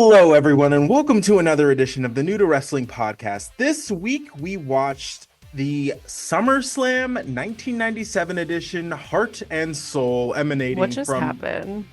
Hello, everyone, and welcome to another edition of the New to Wrestling podcast. This week, we watched the Summerslam 1997 edition, Heart and Soul, What emanating just from. happened?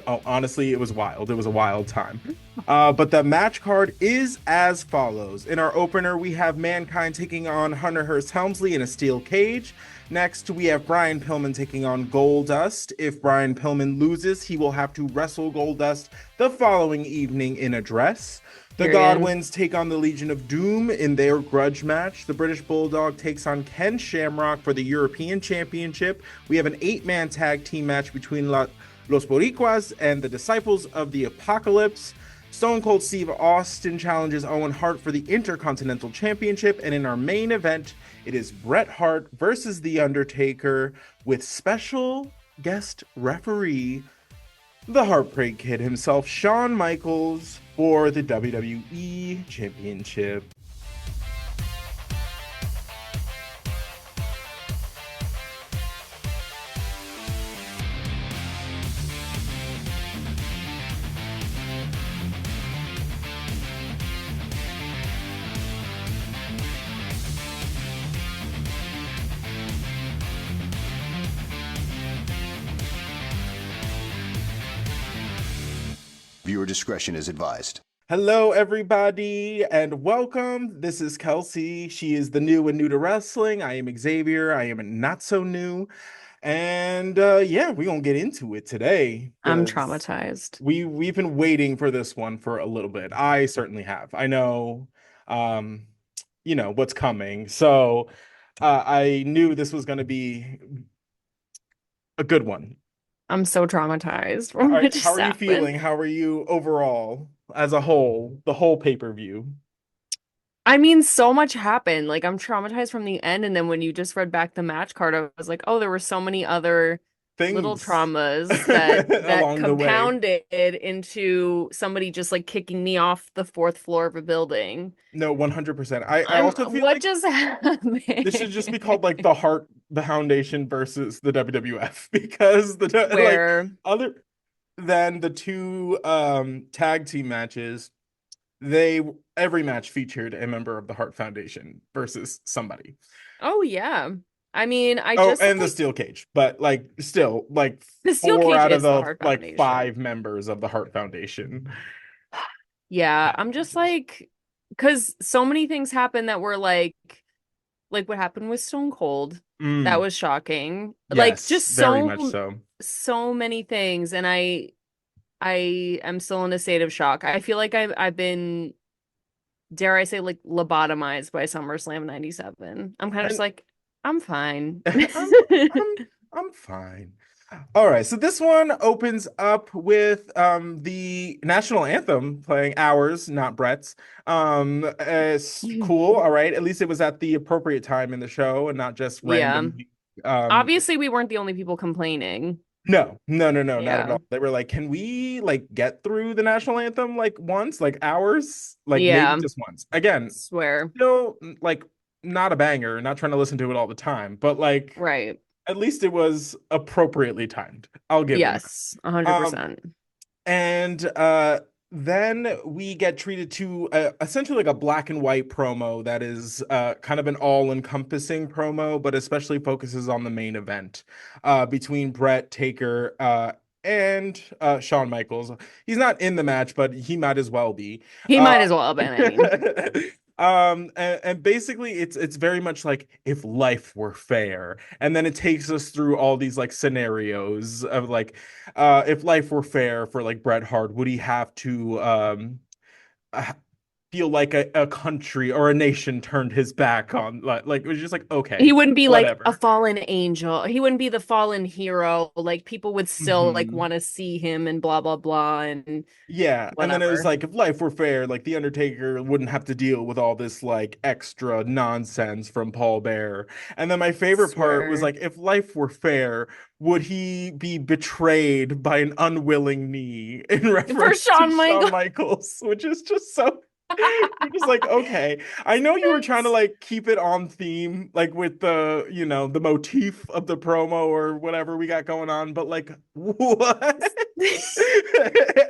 Oh, honestly, it was wild. It was a wild time. But the match card is as follows. In our opener, we have Mankind taking on Hunter Hearst Helmsley in a steel cage. Next, we have Brian Pillman taking on Goldust. If Brian Pillman loses, he will have to wrestle Goldust the following evening in a dress. The Period. Godwins take on the Legion of Doom in their grudge match. The British Bulldog takes on Ken Shamrock for the European Championship. We have an 8-man tag team match between Los Boricuas and the Disciples of the Apocalypse. Stone Cold Steve Austin challenges Owen Hart for the Intercontinental Championship. And in our main event, it is Bret Hart versus The Undertaker with special guest referee, the Heartbreak Kid himself, Shawn Michaels, for the WWE Championship. Viewer discretion is advised. Hello, everybody, and welcome. This is Kelsey. She is the new and new to wrestling. I am Xavier. I am not so new. And yeah, we're gonna get into it today. I'm traumatized. We've been waiting for this one for a little bit. I certainly have. I know what's coming. So I knew this was gonna be a good one. I'm so traumatized All from right, what how just are you happened. feeling? How are you overall as a whole, the whole pay-per-view? I mean, so much happened. Like, I'm traumatized from the end, and then when you just read back the match card, I was like, oh, there were so many other little Things traumas that along the way. compounded into somebody just like kicking me off the fourth floor of a building. No, 100%. I I'm also feel what like just happened? this should just be called like the Foundation versus the WWF because like Where other than the two tag team matches, they every match featured a member of the Hart Foundation versus somebody. oh yeah. I mean, I Oh, just and the like steel cage, but like still like the steel four cage out of is the the Hart like Foundation. five members of the Hart Foundation Yeah, had I'm just matches. like, because so many things happened that were like what happened with Stone Cold. That Mm, was shocking. Like yes, just very much so. so many things, and I am still in a state of shock. I feel like I've been, dare I say, like lobotomized by SummerSlam '97. I'm kind of just And like, I'm fine. I'm I'm I'm fine. All right, so this one opens up with the national anthem playing ours, not Brett's. It's cool, all right. At least it was at the appropriate time in the show and not just Yeah. randomly. Um Obviously, we weren't the only people complaining. no, not at Yeah. all. They were like, "Can we like get through the national anthem like once, like ours, like maybe Yeah. just once?" Again, Swear. still like not a banger, not trying to listen to it all the time, but like Right. at least it was appropriately timed. I'll give them Yes, that. 100%. And then we get treated to essentially like a black and white promo that is kind of an all-encompassing promo, but especially focuses on the main event between Bret, Taker, and Shawn Michaels. He's not in the match, but he might as well be. He Uh, might as well have been, I mean. and basically it's very much like if life were fair, and then it takes us through all these like scenarios of like if life were fair for like Bret Hart, would he have to uh, feel like a country or a nation turned his back on like it was just like He okay, wouldn't be like a whatever. fallen angel. He wouldn't be the fallen hero. Like people would still like Hmm. want to see him and blah blah blah and Yeah, and then it was whatever. like if life were fair, like the Undertaker wouldn't have to deal with all this like extra nonsense from Paul Bearer. And then my favorite part was Swear. like if life were fair, would he be betrayed by an unwilling knee in For reference to Shawn Shawn Michaels. Michaels, which is just so You're just like, okay. I know you were trying to Yes. like keep it on theme, like with the, the motif of the promo or whatever we got going on, but like, what?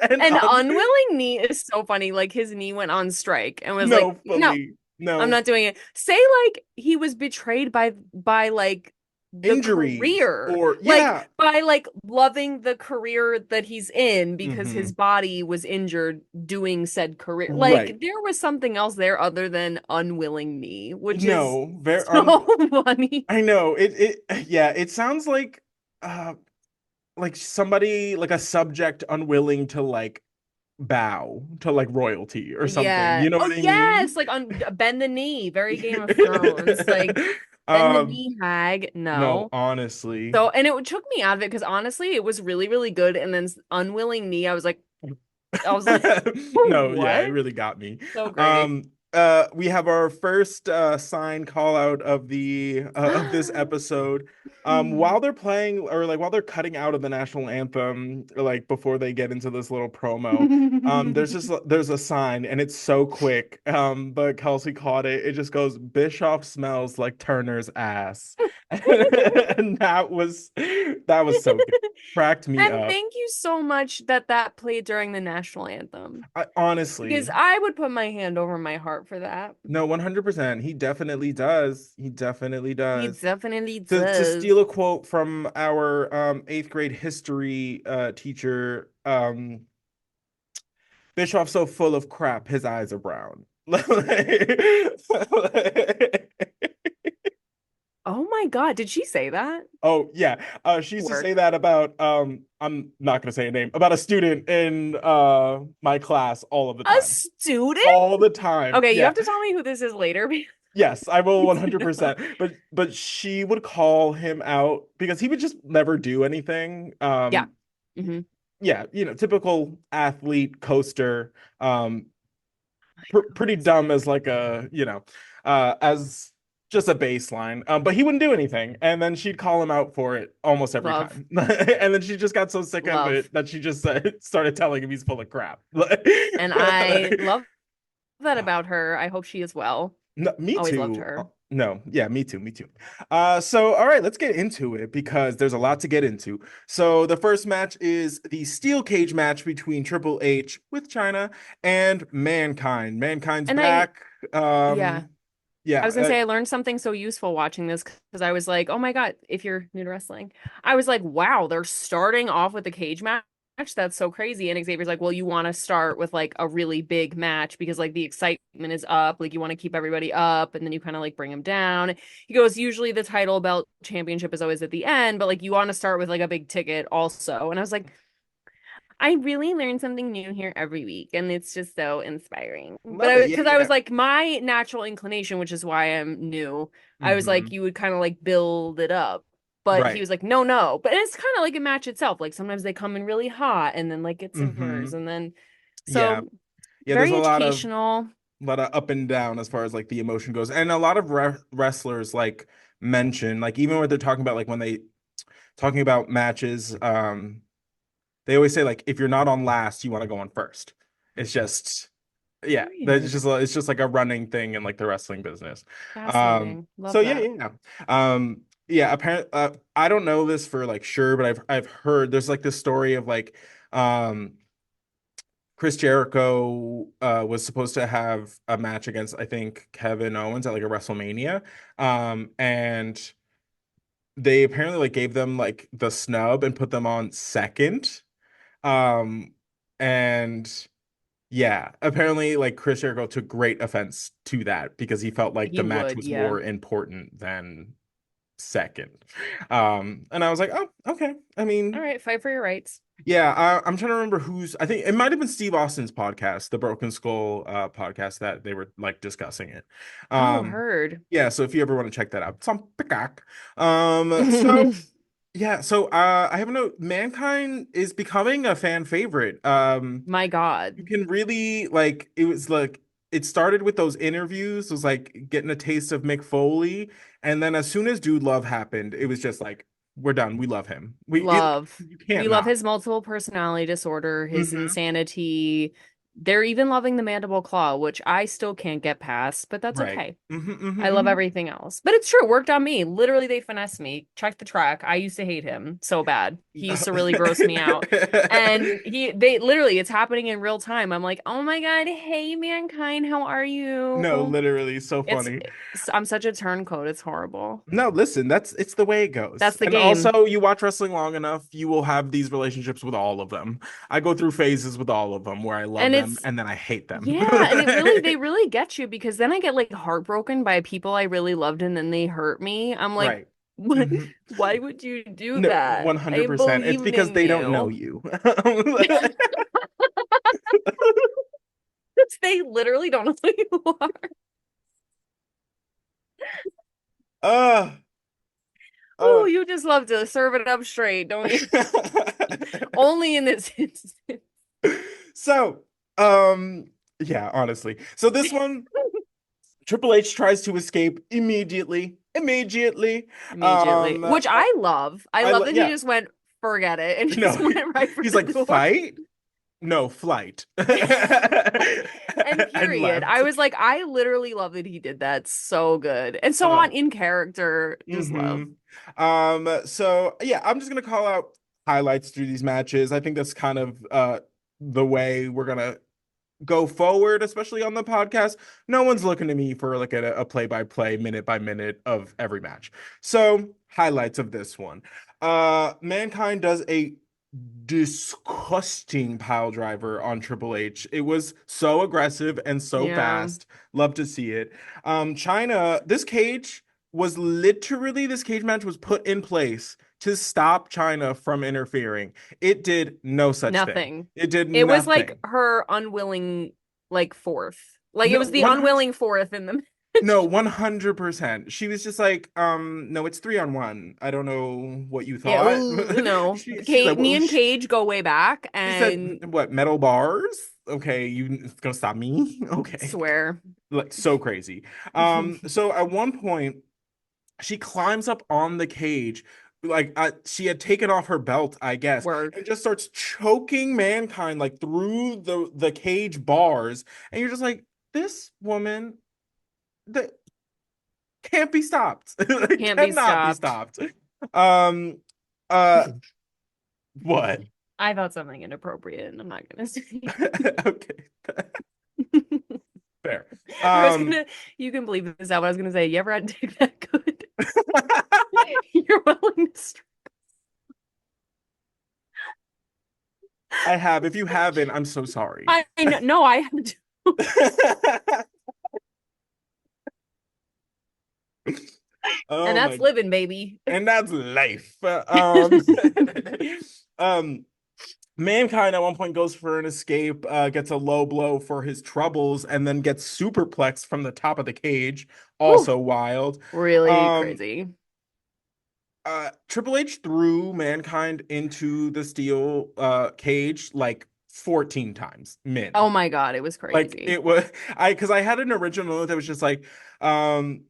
And An unwilling knee is so funny. Like his knee went on strike and was like, no, no, fully, I'm no not doing it. Say like he was betrayed by like the injuries career, or like yeah. by like loving the career that he's in because his Hmm. body was injured doing said career. Right. Like there was something else there other than unwilling knee, which is No, very so funny. I know yeah, it sounds uh like somebody like a subject unwilling to like bow to like royalty or something. Yeah. You know Oh what I mean? yes, like on bend the knee, very Game of Thrones. Like bend the Um, knee, hag. no, No. honestly. So, and it took me out of it because honestly, it was really, really good. And then unwilling knee, I was like, No, yeah, it what? really got me. So great. We have our first sign call out of the of this episode. While they're playing or like while they're cutting out of the national anthem, like before they get into this little promo, there's a sign and it's so quick. But Kelsey caught it. It just goes, Bischoff smells like Turner's ass. And that was so good. Cracked me And up. thank you so much that that played during the national anthem because Honestly. I would put my hand over my heart for that. No, 100%. He definitely does. He definitely He does. definitely To does. steal a quote from our eighth grade history teacher, Bischoff's so full of crap, his eyes are brown. Oh my God, did she say that? Oh yeah. She used to say Work. that about I'm not gonna say a name, about a student in my class all of the A time. student? All the time. Okay, you Yeah. have to tell me who this is later. Yes, I will Because I know. 100%. But she would call him out because he would just never do anything. Yeah. Hmm. Yeah, typical athlete coaster. My Pretty goodness. dumb as like as just a baseline. But he wouldn't do anything, and then she'd call him out for it almost every Love. time. And then she just got so sick of Love. it that she just started telling him he's full of crap. And I love that about her. I hope she is well. No, me Always loved too. her. No, yeah, me too, me too. So all right, let's get into it because there's a lot to get into. So the first match is the steel cage match between Triple H with China and Mankind. Mankind's And I, back. yeah, I Yeah, was gonna say I learned something so useful watching this because I was like, oh my God, if you're new to wrestling, I was like, wow, they're starting off with a cage match. That's so crazy. And Xavier's like, well, you want to start with like a really big match because like the excitement is up, like you want to keep everybody up, and then you kind of like bring them down. He goes, usually the title belt championship is always at the end, but like you want to start with like a big ticket also. And I was like, I really learn something new here every week, and it's just so inspiring. But love it. Yeah, because I was yeah. like, my natural inclination, which is why I'm new, I was like, Hmm. you would kind of like build it up. But he Right. was like, no, no. But it's kind of like a match itself. Like sometimes they come in really hot and then like it simmers. Hmm. And then, Yeah. so Yeah, there's very educational. a lot of up and down as far as like the emotion goes. And a lot of wrestlers like mention like even when they're talking about like when they talking about matches, they always say like if you're not on last, you want to go on first. It's just yeah, that's Period. just it's just like a running thing in like the wrestling business. Fascinating. So Love yeah, that. yeah. Yeah, apparently I don't know this for like sure, but I've heard there's like this story of like um Chris Jericho was supposed to have a match against I think Kevin Owens at like a WrestleMania. And they apparently like gave them like the snub and put them on second. Um, and yeah, apparently like Chris Jericho took great offense to that because he felt like He the match would. was Yeah. more important than second. And I was like, oh, okay. I All mean, right. Fight for your rights. yeah, I'm trying to remember who's. I think it might have been Steve Austin's podcast, the Broken Skull podcast that they were like discussing it. Oh, Um, heard. yeah, so if you ever want to check that out, it's on Peacock. So yeah, so I have a note. Mankind is becoming a fan favorite. My You God. can really like it was like it started with those interviews, it was like getting a taste of Mick Foley, and then as soon as Dude Love happened, it was just like we're done. We love him. Love. You We can't love not. his multiple personality disorder, his Hmm. insanity. They're even loving the mandible claw, which I still can't get past, but that's Right. okay. Hmm, I love hmm. everything else. But it's true, it worked on me. Literally, they finessed me. Check the track. I used to hate him so bad. He used to really gross me out. And they literally, it's happening in real time. I'm like, oh my God, hey mankind, how are you? No, literally, so It's, funny. I'm such a turncoat. It's horrible. No, listen, it's the way it That's goes. the And game. also, you watch wrestling long enough, you will have these relationships with all of them. I go through phases with all of them where I love And them it's and then I hate them. yeah, and they really get you because then I get like heartbroken by people I really loved and then they hurt me. I'm like, Right. what? Hmm. Why would you do No, that? I 100%. It's believed because in they don't know you. you. They literally don't know who you are. Uh, Oh, uh. you just love to serve it up straight, don't you? Only in this instance. So, yeah, honestly. So this one, Triple H tries to escape immediately. Immediately. Immediately. Um, Which I love. I love that he yeah, just went, forget it, and no, just went right for he's the like, door. fight? No, flight. And And period. I left. was like, I literally love that he did that. So good. And so on Oh. in character, just Hmm. love. So yeah, I'm just gonna call out highlights through these matches. I think that's kind of the way we're gonna go forward, especially on the podcast. No one's looking to me for like a play-by-play, minute by minute of every match. So highlights of this one. Mankind does a disgusting pile driver on Triple H. It was so aggressive and so Yeah. fast. Love to see it. China, this cage match was put in place to stop China from interfering. It did no such thing. Nothing. It did It was like nothing. her unwilling, like, fourth. Like, it No, was the 100. unwilling fourth in the No, match. 100%. She was just like, no, it's 3-on-1 I don't know what you Yeah, thought. ooh, no. She's like, Kate, me well, and Cage go way back, she said, and what, metal bars? Okay, you gonna stop me? Okay. swear. Like, so crazy. So at one point, she climbs up on the cage, like she had taken off her belt, I guess, Word. and just starts choking Mankind like through the cage bars, and you're just like, this woman that can't be stopped. It Can't be cannot be stopped. stopped. Um, uh, what? I thought something inappropriate, and I'm not gonna say. Okay, fair. I was Um, gonna, you can believe this out, but I was gonna say, you ever had dick that good? Your willingness. I have. If you haven't, I'm so sorry. I know, no, I have to. And Oh that's my, living, baby. and that's life. Um, Mankind at one point goes for an escape, gets a low blow for his troubles, and then gets superplexed from the top of the cage. Whew, Also wild. really Um, crazy. Triple H threw Mankind into the steel cage like 14 times, min. Oh my God, it was Like crazy. it was because I had an original note that was just like um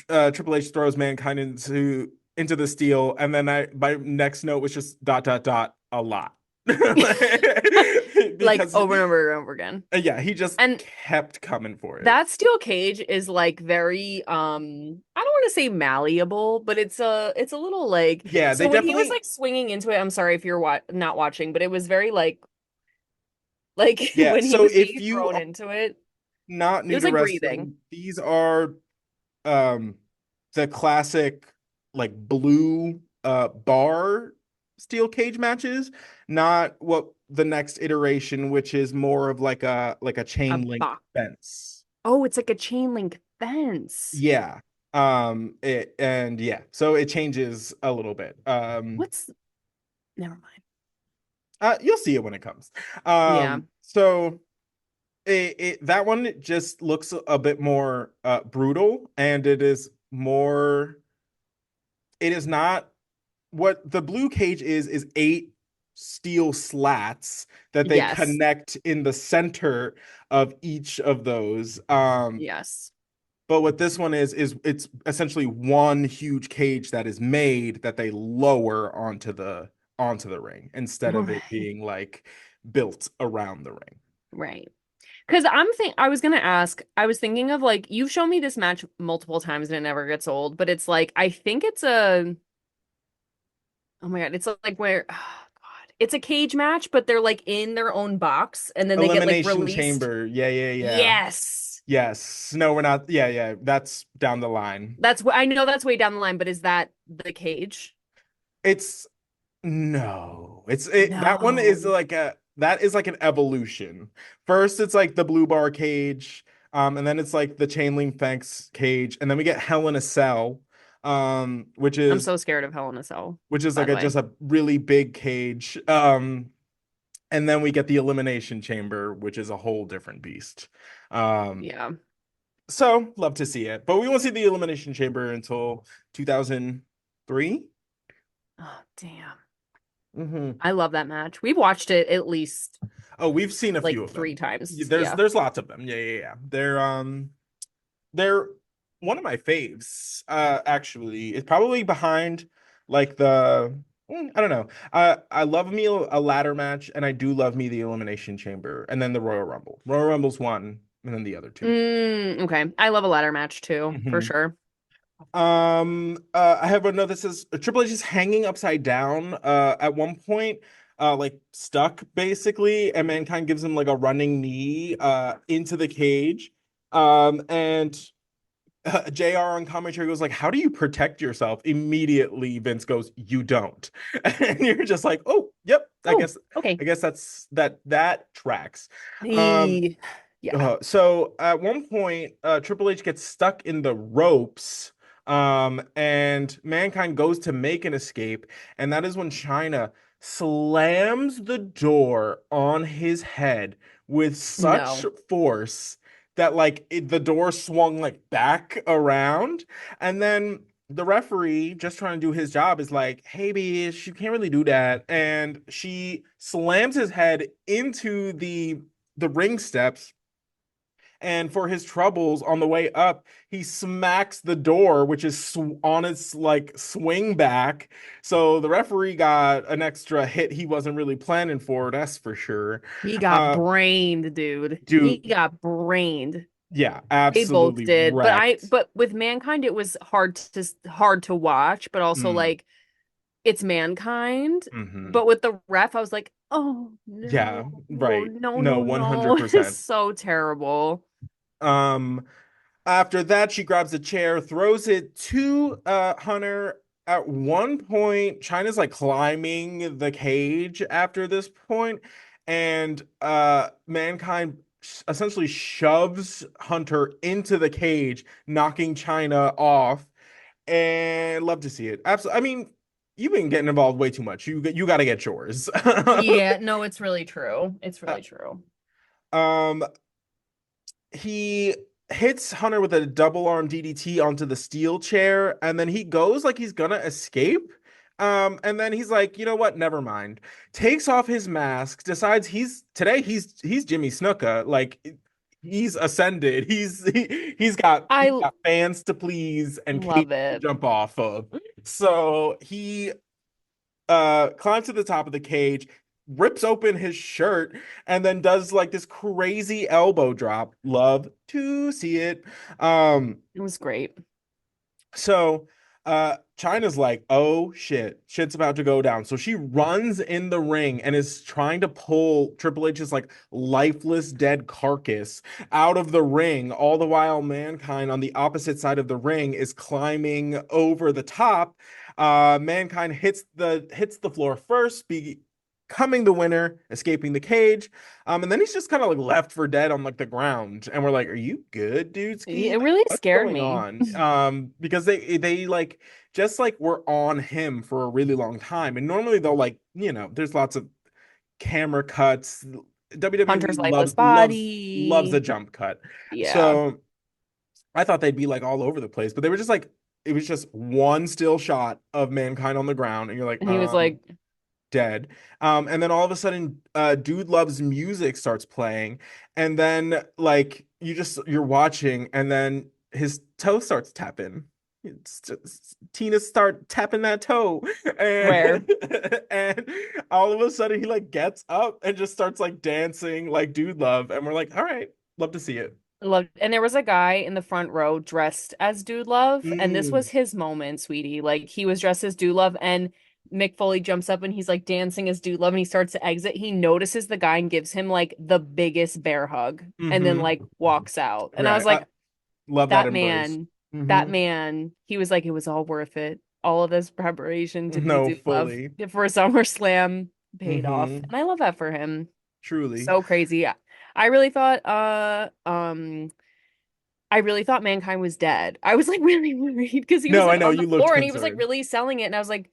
Triple H throws Mankind into the steel, and then my next note was just dot dot dot a lot. Like Because over and over and over again. yeah, he just And kept coming for it. that steel cage is like very I don't want to say malleable, but it's a little like, Yeah, they so when he was definitely like swinging into it, I'm sorry if you're not watching, but it was very like yeah. when he So was if being you thrown are into it, not it new was to like breathing. wrestling, these are um the classic like blue bar steel cage matches, not what the next iteration, which is more of like a A chain link box. fence. Oh, it's like a chain link fence. Yeah. And yeah, so it changes a little bit. What's Never mind. You'll see it when it comes. Yeah. So that one just looks a bit more brutal, and it is not what the blue cage is eight steel slats that they Yes. connect in the center of each of those. Yes. But what this one is it's essentially one huge cage that is made that they lower onto the ring instead of it Right. being like built around the ring. Right. Because I was gonna ask, I was thinking of like you've shown me this match multiple times and it never gets old, but it's like I think it's a oh my God, it's like where oh God, it's a cage match, but they're like in their own box and then they get like Elimination released. Chamber. Yeah, yeah, yeah. Yes. Yes. No, we're not. Yeah, yeah. That's down the line. That's what I know that's way down the line, but is that the cage? It's no. That one is No. like a that is like an evolution. First, it's like the blue bar cage, and then it's like the chain link fence cage, and then we get Hell in a Cell, um, which I'm is so scared of Hell in a Cell, which is by like the a way. just a really big cage. And then we get the Elimination Chamber, which is a whole different beast. Um, Yeah. so love to see it, but we won't see the Elimination Chamber until 2003. Oh, damn. Mm-hmm. I love that match. We've watched it at least Oh, we've seen a few like of three them. times. There's Yeah. there's lots of them. Yeah, yeah, yeah. They're one of my faves. Actually, it's probably behind like I don't know. I love me a ladder match, and I do love me the Elimination Chamber, and then the Royal Rumble. Royal Rumble's one, and then the other two. Okay. I love a ladder match too, for Mhm. sure. I have another. This is Triple H is hanging upside down. At one point, like stuck basically, and Mankind gives him like a running knee, into the cage. And JR on commentary goes like, "How do you protect yourself?" Immediately, Vince goes, "You don't," and you're just like, "Oh, yep. Oh, okay. I guess that tracks." Um, E- Yeah. so at one point, Triple H gets stuck in the ropes, and Mankind goes to make an escape, and that is when China slams the door on his head with such No. force that the door swung like back around, and then the referee, just trying to do his job, is like, "Hey, bitch, you can't really do that," and she slams his head into the ring steps, and for his troubles on the way up, he smacks the door, which is on its like swing back. So the referee got an extra hit he wasn't really planning for, that's for sure. He got Uh, brained, dude. He dude, got brained. yeah, They both absolutely did. wrecked. But with Mankind it was hard to watch, but also Mm, like it's Mankind. hmm. But with the ref, I was like, oh Yeah, no, right. no, No, no, no. It's 100%. so terrible. Um, After that, she grabs a chair, throws it to Hunter. At one point, China's like climbing the cage after this point, and Mankind essentially shoves Hunter into the cage, knocking China off. And love to see it. Absolutely. I mean, you've been getting involved way too much. You got to get yours. Yeah, no, it's really true. It's really true. um, he hits Hunter with a double arm DDT onto the steel chair, and then he goes like he's gonna escape. And then he's like, you know what? Never mind. Takes off his mask, decides he's Jimmy Snuka. Like he's ascended. He's I got fans to please and cage love to it. jump off of. So he climbs to the top of the cage, rips open his shirt, and then does like this crazy elbow drop. Love to see it. Um, It was great. so China's like, oh shit, shit's about to go down. So she runs in the ring and is trying to pull Triple H's like lifeless dead carcass out of the ring, all the while Mankind on the opposite side of the ring is climbing over the top. Mankind hits the floor first, becoming the winner, escaping the cage. And then he's just kind of like left for dead on like the ground. And we're like, are you good, dude? Ski? It Like, really what's scared going me. on? Because they like just like were on him for a really long time. And normally they'll like, there's lots of camera cuts. WWE Hunter's lifeless loves a body. jump cut. Yeah. So I thought they'd be like all over the place, but they were just like it was just one still shot of Mankind on the ground, and you're like, And he was like, dead. And then all of a sudden, Dude Loves Music starts playing, and then like you're watching, and then his toe starts tapping. Tina start tapping that toe, Swear. and and all of a sudden he like gets up and just starts like dancing like dude love, and we're like, all right, love to see it. Loved, and there was a guy in the front row dressed as Dude Love, and this Mm, was his moment, sweetie. Like he was dressed as Dude Love, and Mick Foley jumps up and he's like dancing as Dude Love, and he starts to exit. He notices the guy and gives him like the biggest bear hug, and then mm-hmm. like walks out. And I was Right. like, Love that embrace. that Mm-hmm. man, he was like, it was all worth it. All of this preparation to be No, Dude Love fully. for SummerSlam paid off, Mm-hmm. and I love that for him. Truly. So crazy. I really thought, I really thought Mankind was dead. I was like really worried because he was No, I like know on the you looked floor and he was like concerned. really selling it. And I was like,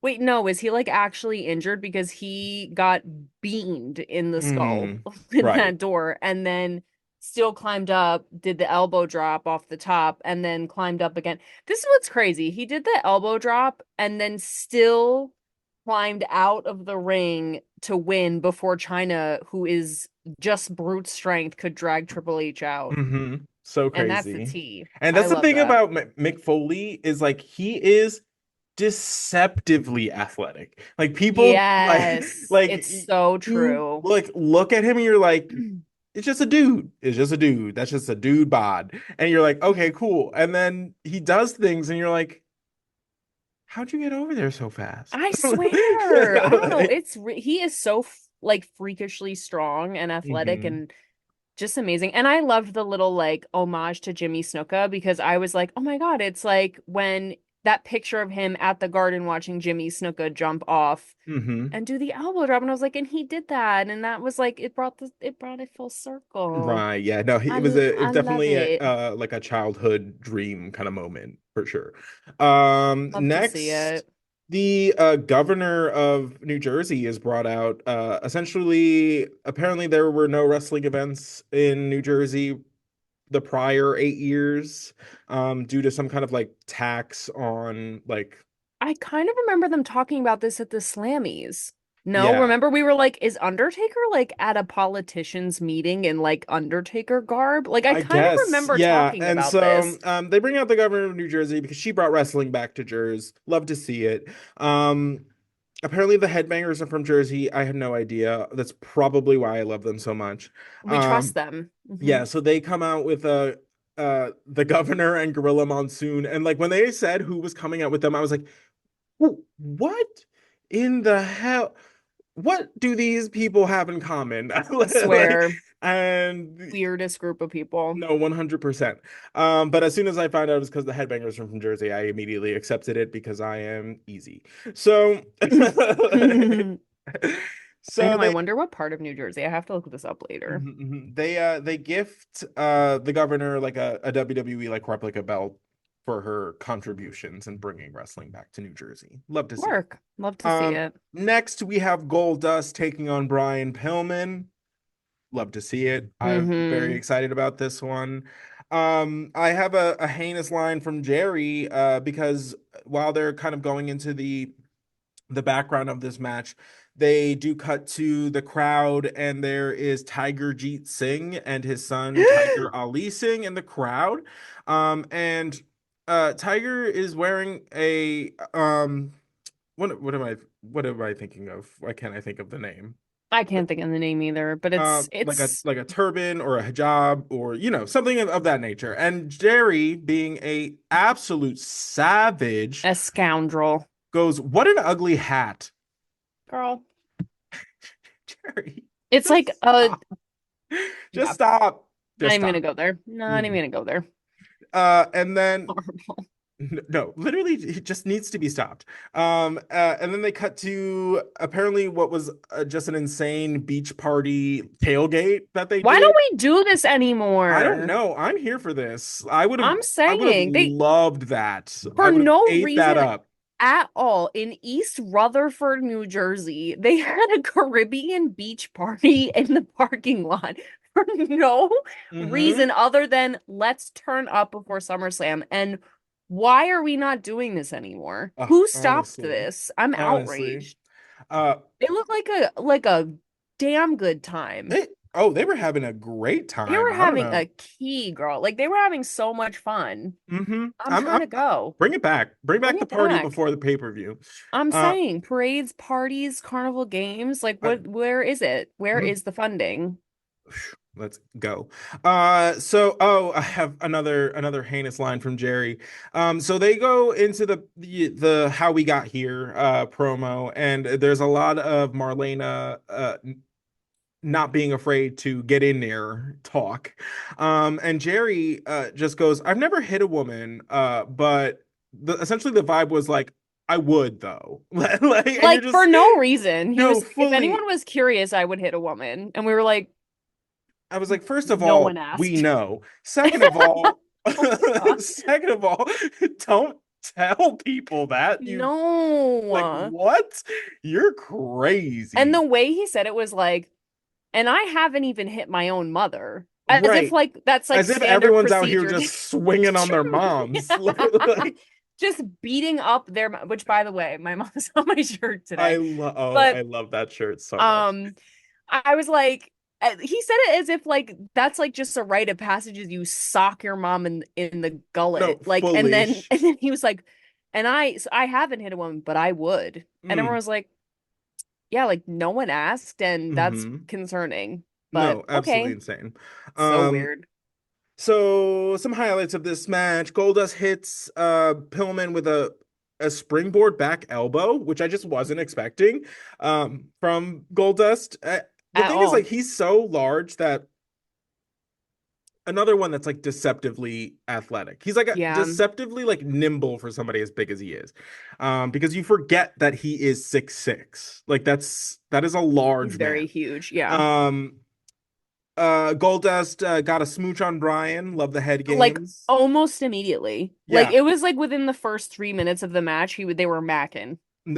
wait, no, is he like actually injured? Because he got beamed in the skull Mm, in right. that door and then still climbed up, did the elbow drop off the top, and then climbed up again. This is what's crazy. He did the elbow drop and then still climbed out of the ring to win before China, who is just brute strength, could drag Triple H out. Mm-hmm. So And that's the crazy. T. And I that's the love thing that. about Mick Foley is like he is deceptively athletic. Like people Yes, it's so you true. like look at him and you're like, it's just a dude. It's just a dude. That's just a dude bod. And you're like, okay, cool. And then he does things and you're like, how'd you get over there so fast? I swear. I don't know. Like, He is so like freakishly strong and athletic mhm. and just amazing. And I loved the little like homage to Jimmy Snuka because I was like, oh my God, it's like when that picture of him at the garden watching Jimmy Snuka jump off Mhm. and do the elbow drop. And I was like, and he did that. And that was like it brought it full circle. Right. Yeah. No, it was I love definitely it. like a childhood dream kind of moment for sure. Love to see Next, it. the governor of New Jersey is brought out. Essentially, apparently there were no wrestling events in New Jersey the prior 8 years, due to some kind of like tax on like I kind of remember them talking about this at the Slammies. No, yeah. remember we were like, is Undertaker like at a politician's meeting in like Undertaker garb? Like I I kind of guess, remember yeah. talking And about so this. they bring out the governor of New Jersey because she brought wrestling back to Jersey. Love to see it. Um, Apparently the headbangers are from Jersey. I had no idea. That's probably why I love them so much. We trust Um, them. yeah, so they come out with the governor and Gorilla Monsoon. And like when they said who was coming out with them, I was like, What in the hell? What do these people have in common?" Like, Swear, and weirdest group of people. no, 100%. But as soon as I found out it was because the headbangers were from Jersey, I immediately accepted it because I am easy. So, I so know, I they wonder what part of New Jersey. I have to look this up later. mhm, mhm. They gift the governor like a WWE like replica belt for her contributions and bringing wrestling back to New Jersey. Love to see it. Work. Love to see it. Next we have Goldust taking on Brian Pillman. Love to see it. I'm very Hmm. excited about this one. I have a heinous line from Jerry, because while they're kind of going into the background of this match, they do cut to the crowd, and there is Tiger Jeet Singh and his son Tiger Ali Singh in the crowd. And Tiger is wearing a what am I thinking of? Why can't I think of the name? I can't think of the name either, but it's Like a turban or a hijab or something of that nature. And Jerry, being a absolute savage, a scoundrel. goes, "What an ugly hat, Girl. Jerry! It's like Just stop! Just yeah, stop! not Just even gonna stop!" go there. Not even Mhm. gonna go there. And then Horrible. no, literally, it just needs to be stopped. And then they cut to apparently what was just an insane beach party tailgate that they Why did. don't we do this I don't anymore? know. I'm here for this. I'm I would have saying they loved that. I for would have no ate that reason up. at all in East Rutherford, New Jersey, they had a Caribbean beach party in the parking lot for no Mm-hmm. reason other than let's turn up before SummerSlam. And why are we not doing this anymore? Who stopped Honestly. this? I'm Honestly. outraged. Uh It looked like a damn good time. Oh, they were having a great They time. were I don't having know. a key, girl. Like they were having so much fun. Mm-hmm. I'm trying I'm to go. bring it back. Bring Bring back the it party back. before the pay-per-view. I'm Uh, saying parades, parties, carnival games. Like I, where is it? Where mm, is the funding? let's go. I have another heinous line from Jerry. So they go into the how we got here promo, and there's a lot of Marlena not being afraid to get in there talk. And Jerry just goes, I've never hit a woman, but essentially the vibe was like, I would though. And you're Like for just no reason. He no was, if fully. anyone was curious, I would hit a woman. And we were like, I was like, first of no one all, we asked. know. Second of all, Oh my God. second of all, don't tell people that. You like No. what? You're And the crazy. way he said it was like, and I haven't even hit my own mother. As if Right. like that's like As if standard everyone's out here procedure. just swinging on their moms. Like, Just beating up their, which by the way, my mom's on my shirt today. I But love that shirt so much. um I was like he said it as if like that's like just a rite of passage is you sock your mom in the No, gullet. Like and fully. then and then he was like, and I haven't hit a woman, but I would. And everyone Mm, was like, yeah, like no one asked, and that's hmm. concerning. But No, absolutely okay, insane. so Um, weird. so some highlights of this match. Goldust hits Pillman with a springboard back elbow, which I just wasn't expecting from Goldust. The At thing is, like, all. he's so large that another one that's like deceptively athletic. He's like Yeah, deceptively like nimble for somebody as big as he is. Because you forget that he is 6'6". Like that is a he's large very man. huge. Yeah. Um Goldust got a smooch on Brian. Love the head Like games. almost immediately. Like Yeah, it was like within the first 3 minutes of the match, they were macking.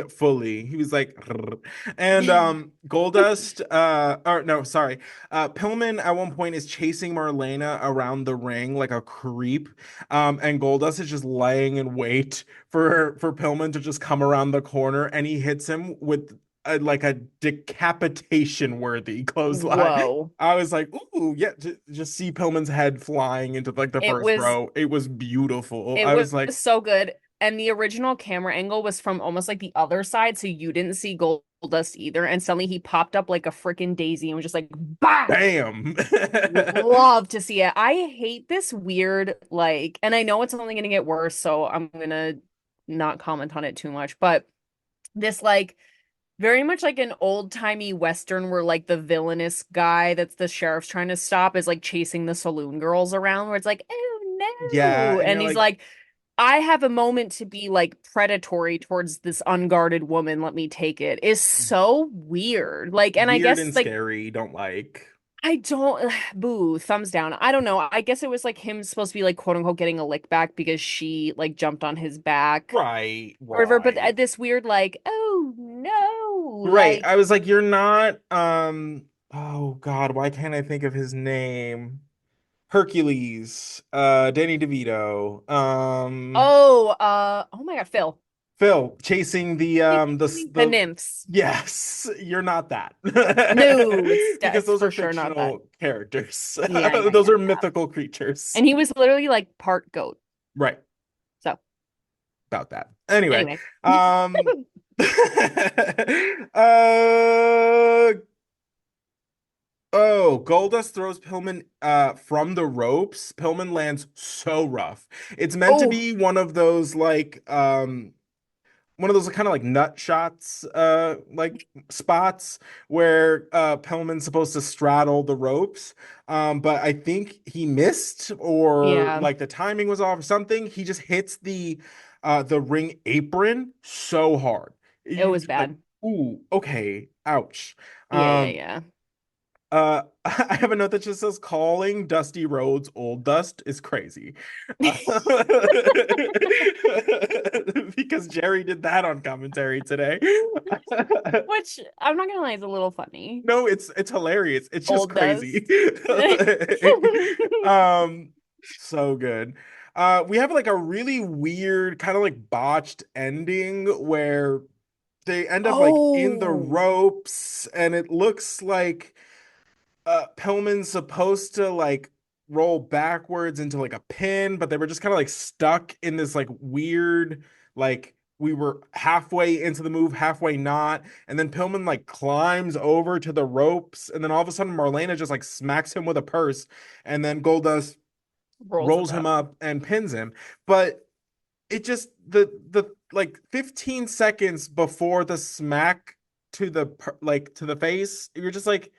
fully. He was like and Goldust or no, sorry. Pillman at one point is chasing Marlena around the ring like a creep. And Goldust is just laying in wait for Pillman to just come around the corner, and he hits him with like a decapitation worthy clothesline. Whoa. I was like, ooh, yeah, just see Pillman's head flying into like the It first was row. It was beautiful. it I was was like, so good. And the original camera angle was from almost like the other side, so you didn't see Goldust either. And suddenly he popped up like a freaking daisy and was just like, bah! bam. Love to see it. I hate this weird, like, and I know it's only gonna get worse, so I'm gonna not comment on it too much, but this like very much like an old-timey Western where like the villainous guy that's the sheriff's trying to stop is like chasing the saloon girls around where it's like, oh Yeah, no. and And you're he's like like, I have a moment to be like predatory towards this unguarded woman. Let me take it. Is so weird. Like, and I weird guess and like scary. Don't like. I don't boo, thumbs down. I don't know. I guess it was like him supposed to be like quote unquote getting a lick back because she like jumped on his back Right, or whatever. But right. this weird like, oh no, Right. like I was like, you're not oh God, why can't I think of his name? Hercules, Danny DeVito, oh my God, Phil. Phil chasing The the nymphs. yes, you're not that. No, Because it's those are for sure not that. fictional characters. Yeah, yeah, Those yeah, are yeah. mythical creatures. And he was literally like part goat. Right. So About that. Anyway, anyway. um uh oh, Goldust throws Pillman from the ropes. Pillman lands so rough. It's meant to Oh, be one of those kind of like nut shots like spots where Pillman's supposed to straddle the ropes. But I think he missed, or yeah. like the timing was off or something. He just hits the ring apron so hard. It You was just like, bad. ooh, okay, ouch. Yeah, yeah, Um yeah. I have a note that just says calling Dusty Rhodes Old Dust is crazy. Uh, because Jerry did that on commentary today. Which I'm not gonna lie is a little funny. No, it's hilarious. It's just Old crazy. dust. Um, so good. We have like a really weird, kind of like botched ending where they end up like in the Oh, ropes, and it looks like Pillman's supposed to like roll backwards into like a pin, but they were just kind of like stuck in this like weird, like we were halfway into the move, halfway not, and then Pillman like climbs over to the ropes, and then all of a sudden Marlena just like smacks him with a purse, and then Goldust Rolls him rolls him up. up and pins him. But it just the like 15 seconds before the smack to the like to the face, you're just like,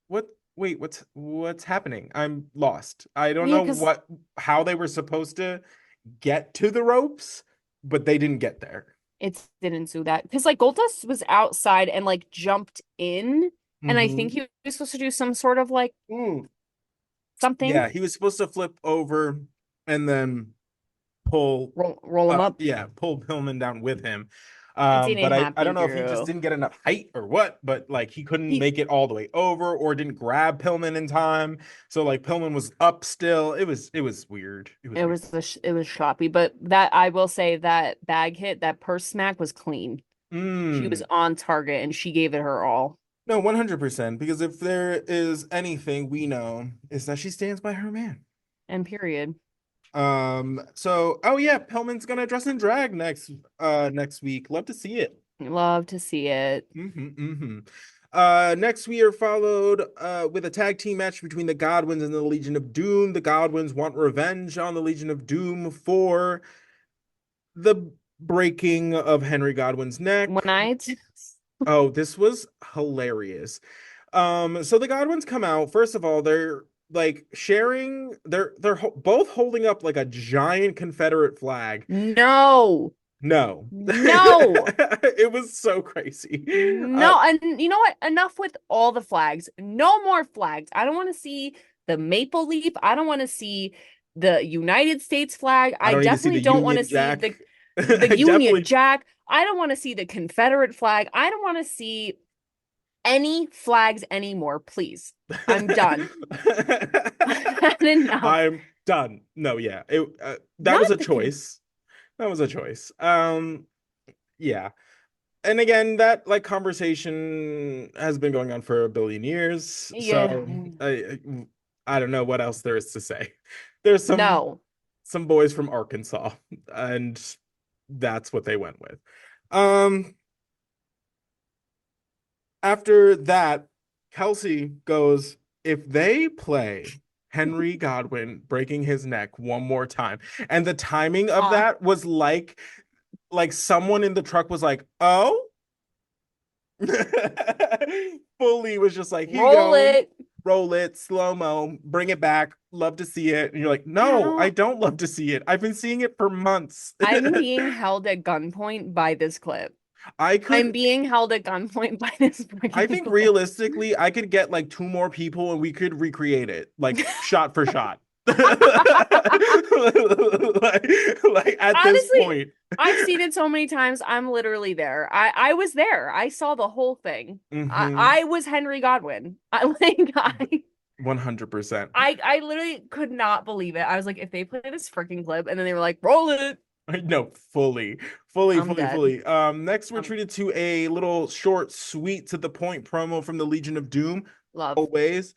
what? Wait, what's happening? I'm lost. I don't Yeah, know because how they were supposed to get to the ropes, but they didn't get there. it didn't do that. Because like Goldust was outside and like jumped in, and I think Mm-hmm. he was supposed to do some sort of like something, Yeah, he was supposed to flip over and then pull roll him up. pull Pillman down with him. It But didn't I don't happen, know if he just Drew. didn't get enough height or what, but like he couldn't He make it all the way over or didn't grab Pillman in time. So like Pillman was up still. It was weird. It was It weird. was it was choppy, but that I will say that bag hit, that purse smack was clean. She was Mm. on target and she gave it her all. No, 100%. Because if there is anything we know, is that she stands by her man. And period. So oh yeah, Pillman's gonna dress in drag next week. Love to see it. Love to see it. Mm-hmm. Next we are followed with a tag team match between the Godwins and the Legion of Doom. The Godwins want revenge on the Legion of Doom for the breaking of Henry Godwin's neck. When I Oh, this was hilarious. So the Godwins come out. First of all, they're like sharing. Both holding up like a giant Confederate flag. no, No, no, it was so crazy. no, and you know what? Enough with all the flags. No more flags. I don't want to see the maple leaf. I don't want to see the United States flag. I I don't need to see definitely the don't want to Union see Jack. the I Union definitely. Jack. I don't want to see the Confederate flag. I don't want to see any flags anymore, please. I'm done. I've had enough. I'm done. No, yeah, that was Not a the con choice. That was a choice. Yeah. And again, that like conversation has been going on for a billion years. Yeah. So I don't know what else there is to say. There's No. some boys from Arkansas, and that's what they went with. Um, After that, Kelsey goes, if they play Henry Godwin breaking his neck one more time, and the timing of Uh, that was like someone in the truck was like, oh. Fully was just like, here you roll go, it. roll it, slow mo, bring it back, love to see it. And you're like, I no, I don't don't love to see it. I've been seeing it for months. I'm being held at gunpoint by this clip. I I'm could, being held at gunpoint by this I freaking think clip. realistically, I could get like two more people and we could recreate it, like shot for shot. Like at this Honestly, point. I've seen it so many times. I'm literally there. I was there. I saw the whole thing. Hmm. I was Henry Godwin. I like 100%. I literally could not believe it. I was like, if they play this freaking clip and then they were like, roll it, No, fully, I'm dead. fully. Next, we're Um, treated to a little short, sweet, to the point promo from the Legion of Doom. love. Always.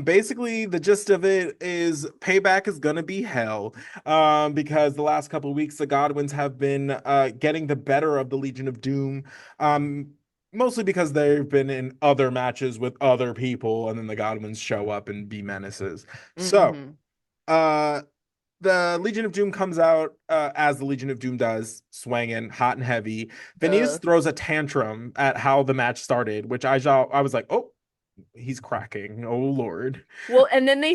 Basically, the gist of it is payback is gonna be hell. Because the last couple of weeks, the Godwins have been getting the better of the Legion of Doom. Um, Mostly because they've been in other matches with other people, and then the Godwins show up and be menaces. So, Hmm. uh the Legion of Doom comes out as the Legion of Doom does, swanging hot and heavy. Phineas Duh. throws a tantrum at how the match started, which I was like, oh, he's cracking. Oh Lord. Well, and then they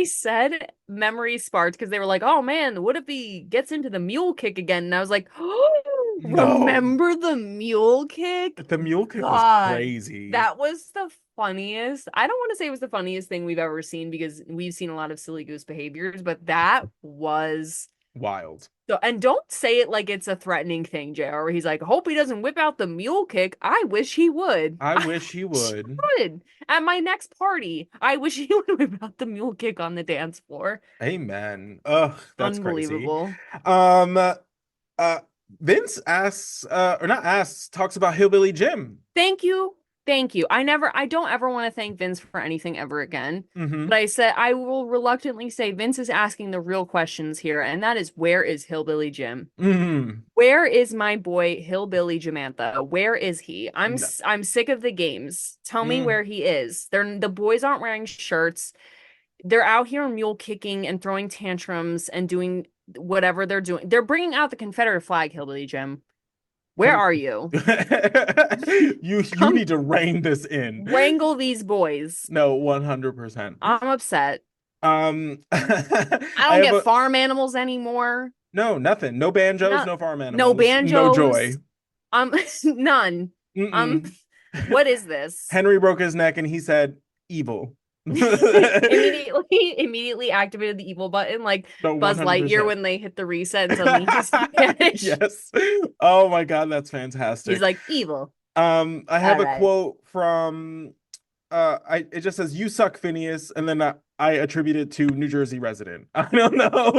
said memory sparked because they were like, "Oh man, what if he gets into the mule kick again?" And I was like, "Oh, No, remember the mule kick? the mule kick was God, crazy. that was the funniest. I don't want to say it was the funniest thing we've ever seen because we've seen a lot of silly goose behaviors, but that was Wild. so. And don't say it like it's a threatening thing, JR, where he's like, "Hope he doesn't whip out the mule kick." I wish he would. I I wish he wish would. he would. At my next party, I wish he would whip out the mule kick on the dance floor. Amen. Ugh, that's crazy. Unbelievable. Um, uh, Vince asks, or not asks, talks about Hillbilly Jim. Thank you. Thank you. I don't ever want to thank Vince for anything ever again. Mm-hmm. But I said I will reluctantly say Vince is asking the real questions here, and that is where is Hillbilly Jim? Mm-hmm. Where is my boy Hillbilly Jamantha? Where is he? No. I'm sick of the games. Tell me Mm. where he is. The boys aren't wearing shirts. They're out here mule kicking and throwing tantrums and doing whatever they're doing. They're bringing out the Confederate flag, Hillbilly Jim. Where Can are you? you Come need to rein this in. wrangle these boys. No, 100%. I'm upset. I I don't have get a farm animals anymore. no, nothing. No banjos, No, no farm no animals, no banjos. joy. None. Um, Mm-mm. what is this? Henry broke his neck and he said evil. No, Immediately activated the evil button, like Buzz Lightyear 100%. when they hit the reset and suddenly he's Spanish. Yes. Oh my God, that's He's fantastic. like evil. I have All a right. quote from it just says you suck, Phineas, and then I attribute it to New Jersey resident. I don't know.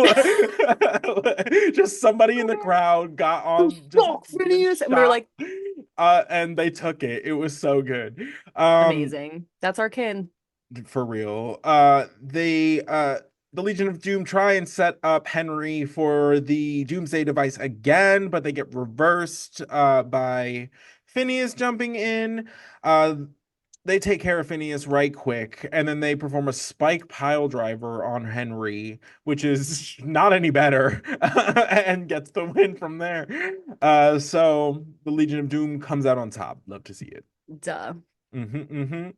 Just somebody in the crowd got on just Oh, good Phineas. And we were shot. like, And they took it. It was so good. Um amazing. That's our kin. for real. The Legion of Doom try and set up Henry for the Doomsday device again, but they get reversed by Phineas jumping in. Uh, they take care of Phineas right quick, and then they perform a spike pile driver on Henry, which is not any better, and gets the win from there. So the Legion of Doom comes out on top. Love to see it. Duh. Mm-hmm.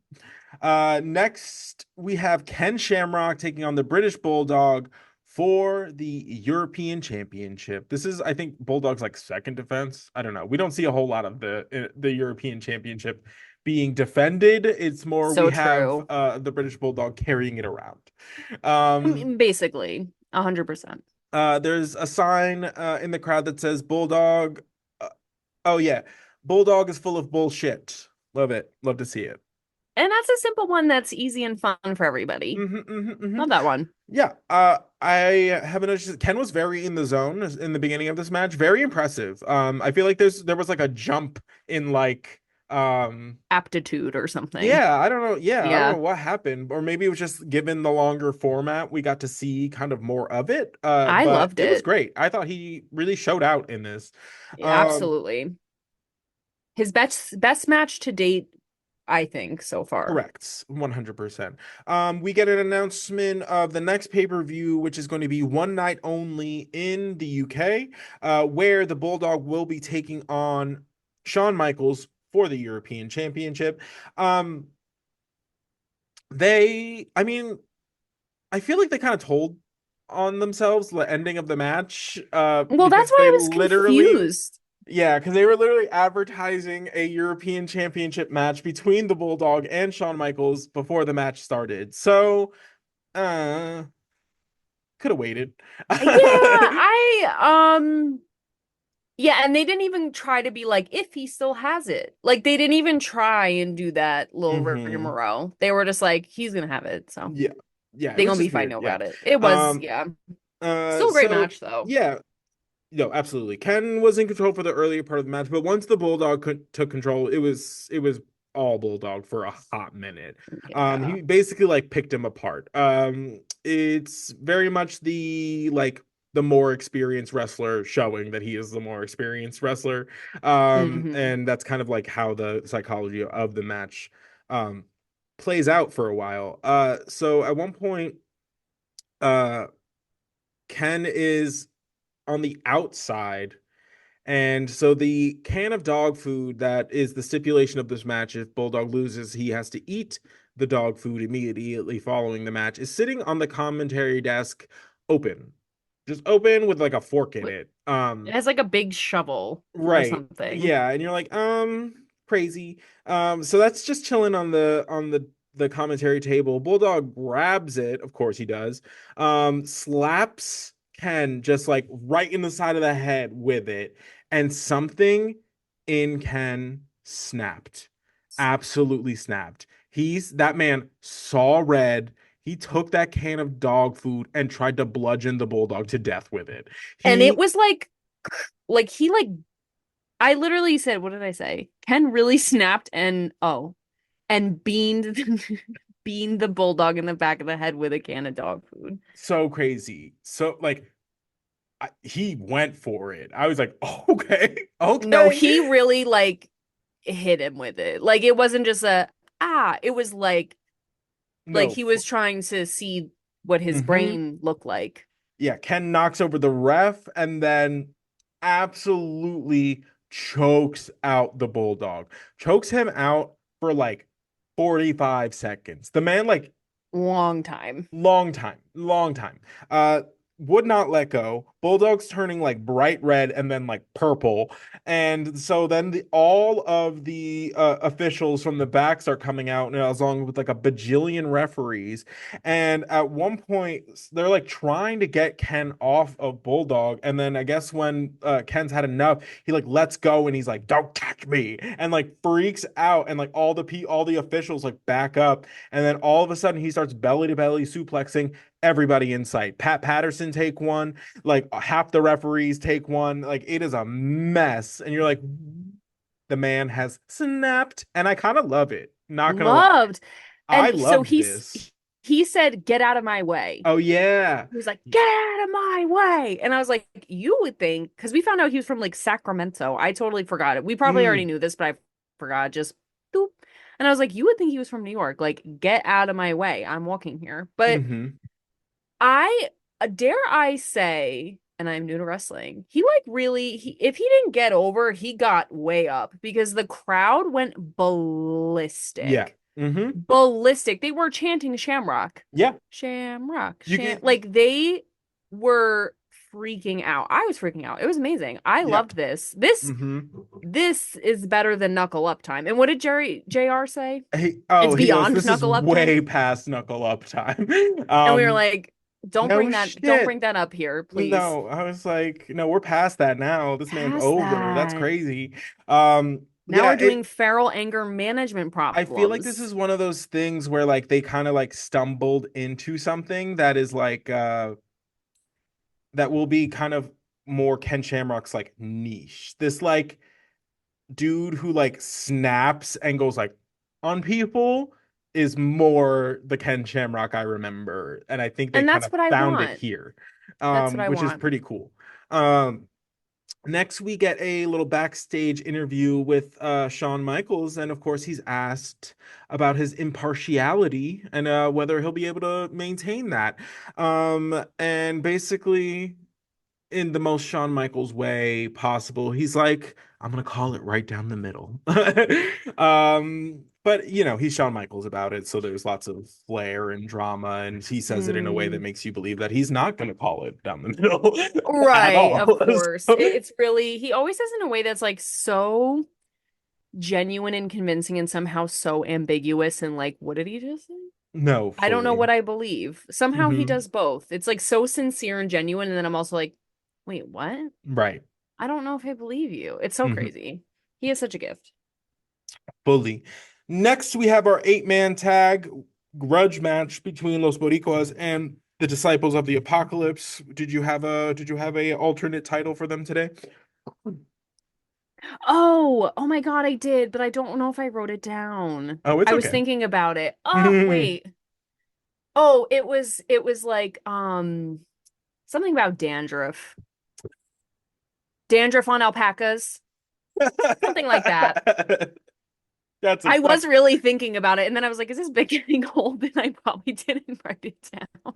Next, we have Ken Shamrock taking on the British Bulldog for the European Championship. This is, I think, Bulldog's like second defense. I don't know. We don't see a whole lot of the European Championship being defended. It's more we So have true. the British Bulldog carrying it around. I mean, basically, 100%. There's a sign in the crowd that says Bulldog. Uh, oh yeah, Bulldog is full of bullshit. Love it. Love to see it. And that's a simple one that's easy and fun for everybody. Love that one. Yeah, I haven't noticed Ken was very in the zone in the beginning of this match. Very impressive. I feel like there was like a jump in like Aptitude or something. yeah, I don't know. Yeah, I don't know Yeah, what happened, or maybe it was just given the longer format, we got to see kind of more of it. I But loved it was it. great. I thought he really showed out in this. Um, Absolutely. His best match to date, I think, so far. Correct, 100%. We get an announcement of the next pay-per-view, which is going to be one night only in the UK, where the Bulldog will be taking on Shawn Michaels for the European Championship. Um, I mean, I feel like they kind of told on themselves the ending of the match, Well, because that's why they I was literally confused. yeah, because they were literally advertising a European Championship match between the Bulldog and Shawn Michaels before the match started. So, uh, could have waited. Yeah, yeah, and they didn't even try to be like, if he still has it. Like they didn't even try and do that little Hmm. rigmarole. They were just like, he's gonna have it, so Yeah, yeah, it they was gonna be just fine weird. Yeah. about it. It was, Um. yeah. Still a great So match though. yeah, no, absolutely. Ken was in control for the earlier part of the match, but once the Bulldog took control, it was all Bulldog for a hot minute. Yeah. He basically like picked him apart. It's very much the more experienced wrestler showing that he is the more experienced wrestler. Hmm. And that's kind of like how the psychology of the match um plays out for a while. So at one point, uh, Ken is on the outside. And so the can of dog food that is the stipulation of this match, if Bulldog loses, he has to eat the dog food immediately following the match, is sitting on the commentary desk open. Just open with like a fork in it. It has like a big shovel or Right. something. Yeah, and you're like, crazy. So that's just chilling on the commentary table. Bulldog grabs it, of course he does. Slaps Ken just like right in the side of the head with it, and something in Ken snapped. Absolutely snapped. That man saw red. He took that can of dog food and tried to bludgeon the Bulldog to death with it. And it He was like he like I literally said, what did I say? Ken really snapped and beamed beamed the bulldog in the back of the head with a can of dog food. So crazy. So like he went for it. I was like, okay, No, okay. he really like hit him with it. Like it wasn't just it was like No. he was trying to see what his Mm-hmm. brain looked like. Yeah, Ken knocks over the ref and then absolutely chokes out the Bulldog. Chokes him out for like 45 seconds. The man like Long time. long time, long time. Would not let go. Bulldog's turning like bright red and then like purple. And so then all of the officials from the back start coming out, and along with like a bajillion referees. And at one point, they're like trying to get Ken off of Bulldog. And then I guess when Ken's had enough, he like lets go and he's like, "Don't touch me," and like freaks out. And like all the officials like back up. And then all of a sudden, he starts belly to belly suplexing everybody in sight. Pat Patterson take one, like half the referees take one. Like it is a mess. And you're like, the man has snapped. And I kind of love it. Not gonna lie. Loved. I And so loved this. he said, "Get out of my way." Oh yeah. He was like, "Get out of my way." And I was like, you would think, because we found out he was from like Sacramento. I totally forgot it. We probably already Mm, knew this, but I forgot. Just boop. And I was like, you would think he was from New York. Like, get out of my way. I'm walking here. But mm-hmm. I dare I say, and I'm new to wrestling, he like really if he didn't get over, he got way up because the crowd went Yeah. ballistic. Mm-hmm. Ballistic. They were chanting Shamrock. Yeah. Shamrock. You get Like they were freaking out. I was freaking out. It was amazing. I yeah. loved this. Mm-hmm. This is better than Knuckle Up time. And what did JR say? It's He goes, beyond this is Knuckle Up time. way past knuckle up time. And we were like, No don't shit. bring that up here, please. No, I was like, no, we're past that now. This man's Past over. That's that. crazy. Now Yeah, we're doing feral anger management I feel like this problems. is one of those things where like they kind of like stumbled into something that is like that will be kind of more Ken Shamrock's like niche. This like dude who like snaps and goes like on people is more the Ken Shamrock I remember, and I think they And kind that's of what I found it want. here, That's what I which is want. pretty cool. Um, Next, we get a little backstage interview with Shawn Michaels, and of course, he's asked about his impartiality and whether he'll be able to maintain that. And basically, in the most Shawn Michaels way possible. He's like, I'm gonna call it right down the middle. But you know, he's Shawn Michaels about it, so there's lots of flair and drama, and he says it in a way that Mm. makes you believe that he's not gonna call it down the middle at Right, all. of course. So, It's really, he always says in a way that's like so genuine and convincing and somehow so ambiguous and like, what did he just say? no, I don't know fully. what I believe. Somehow he Hmm. does both. It's like so sincere and genuine, and then I'm also like, wait, what? Right. I don't know if I believe you. It's so Hmm. crazy. He is such a gift. Fully. Next, we have our 8-man tag grudge match between Los Boricuas and the Disciples of the Apocalypse. Did you have a alternate title for them today? Oh my God, I did, but I don't know if I wrote it down. Oh, it's I was okay. thinking about it. Oh, wait. Oh, it was like something about dandruff. Dandruff on alpacas. Something like that. I That's was really thinking about it, and then I was like, is this bit getting old? And I probably didn't write it down.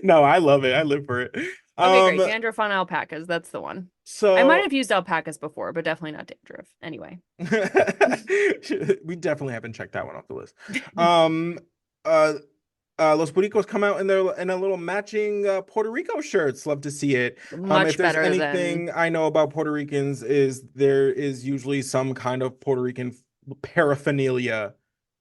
no, I love it. I live for it. Okay, great. Um, Dandruff on alpacas. That's the one. I might so have used alpacas before, but definitely not dandruff. Anyway. we definitely haven't checked that one off the list. Um, uh, Los Buricos come out in their in a little matching Puerto Rico shirts. Love to see it. If Much there's better than anything I know about Puerto Ricans, is there is usually some kind of Puerto Rican paraphernalia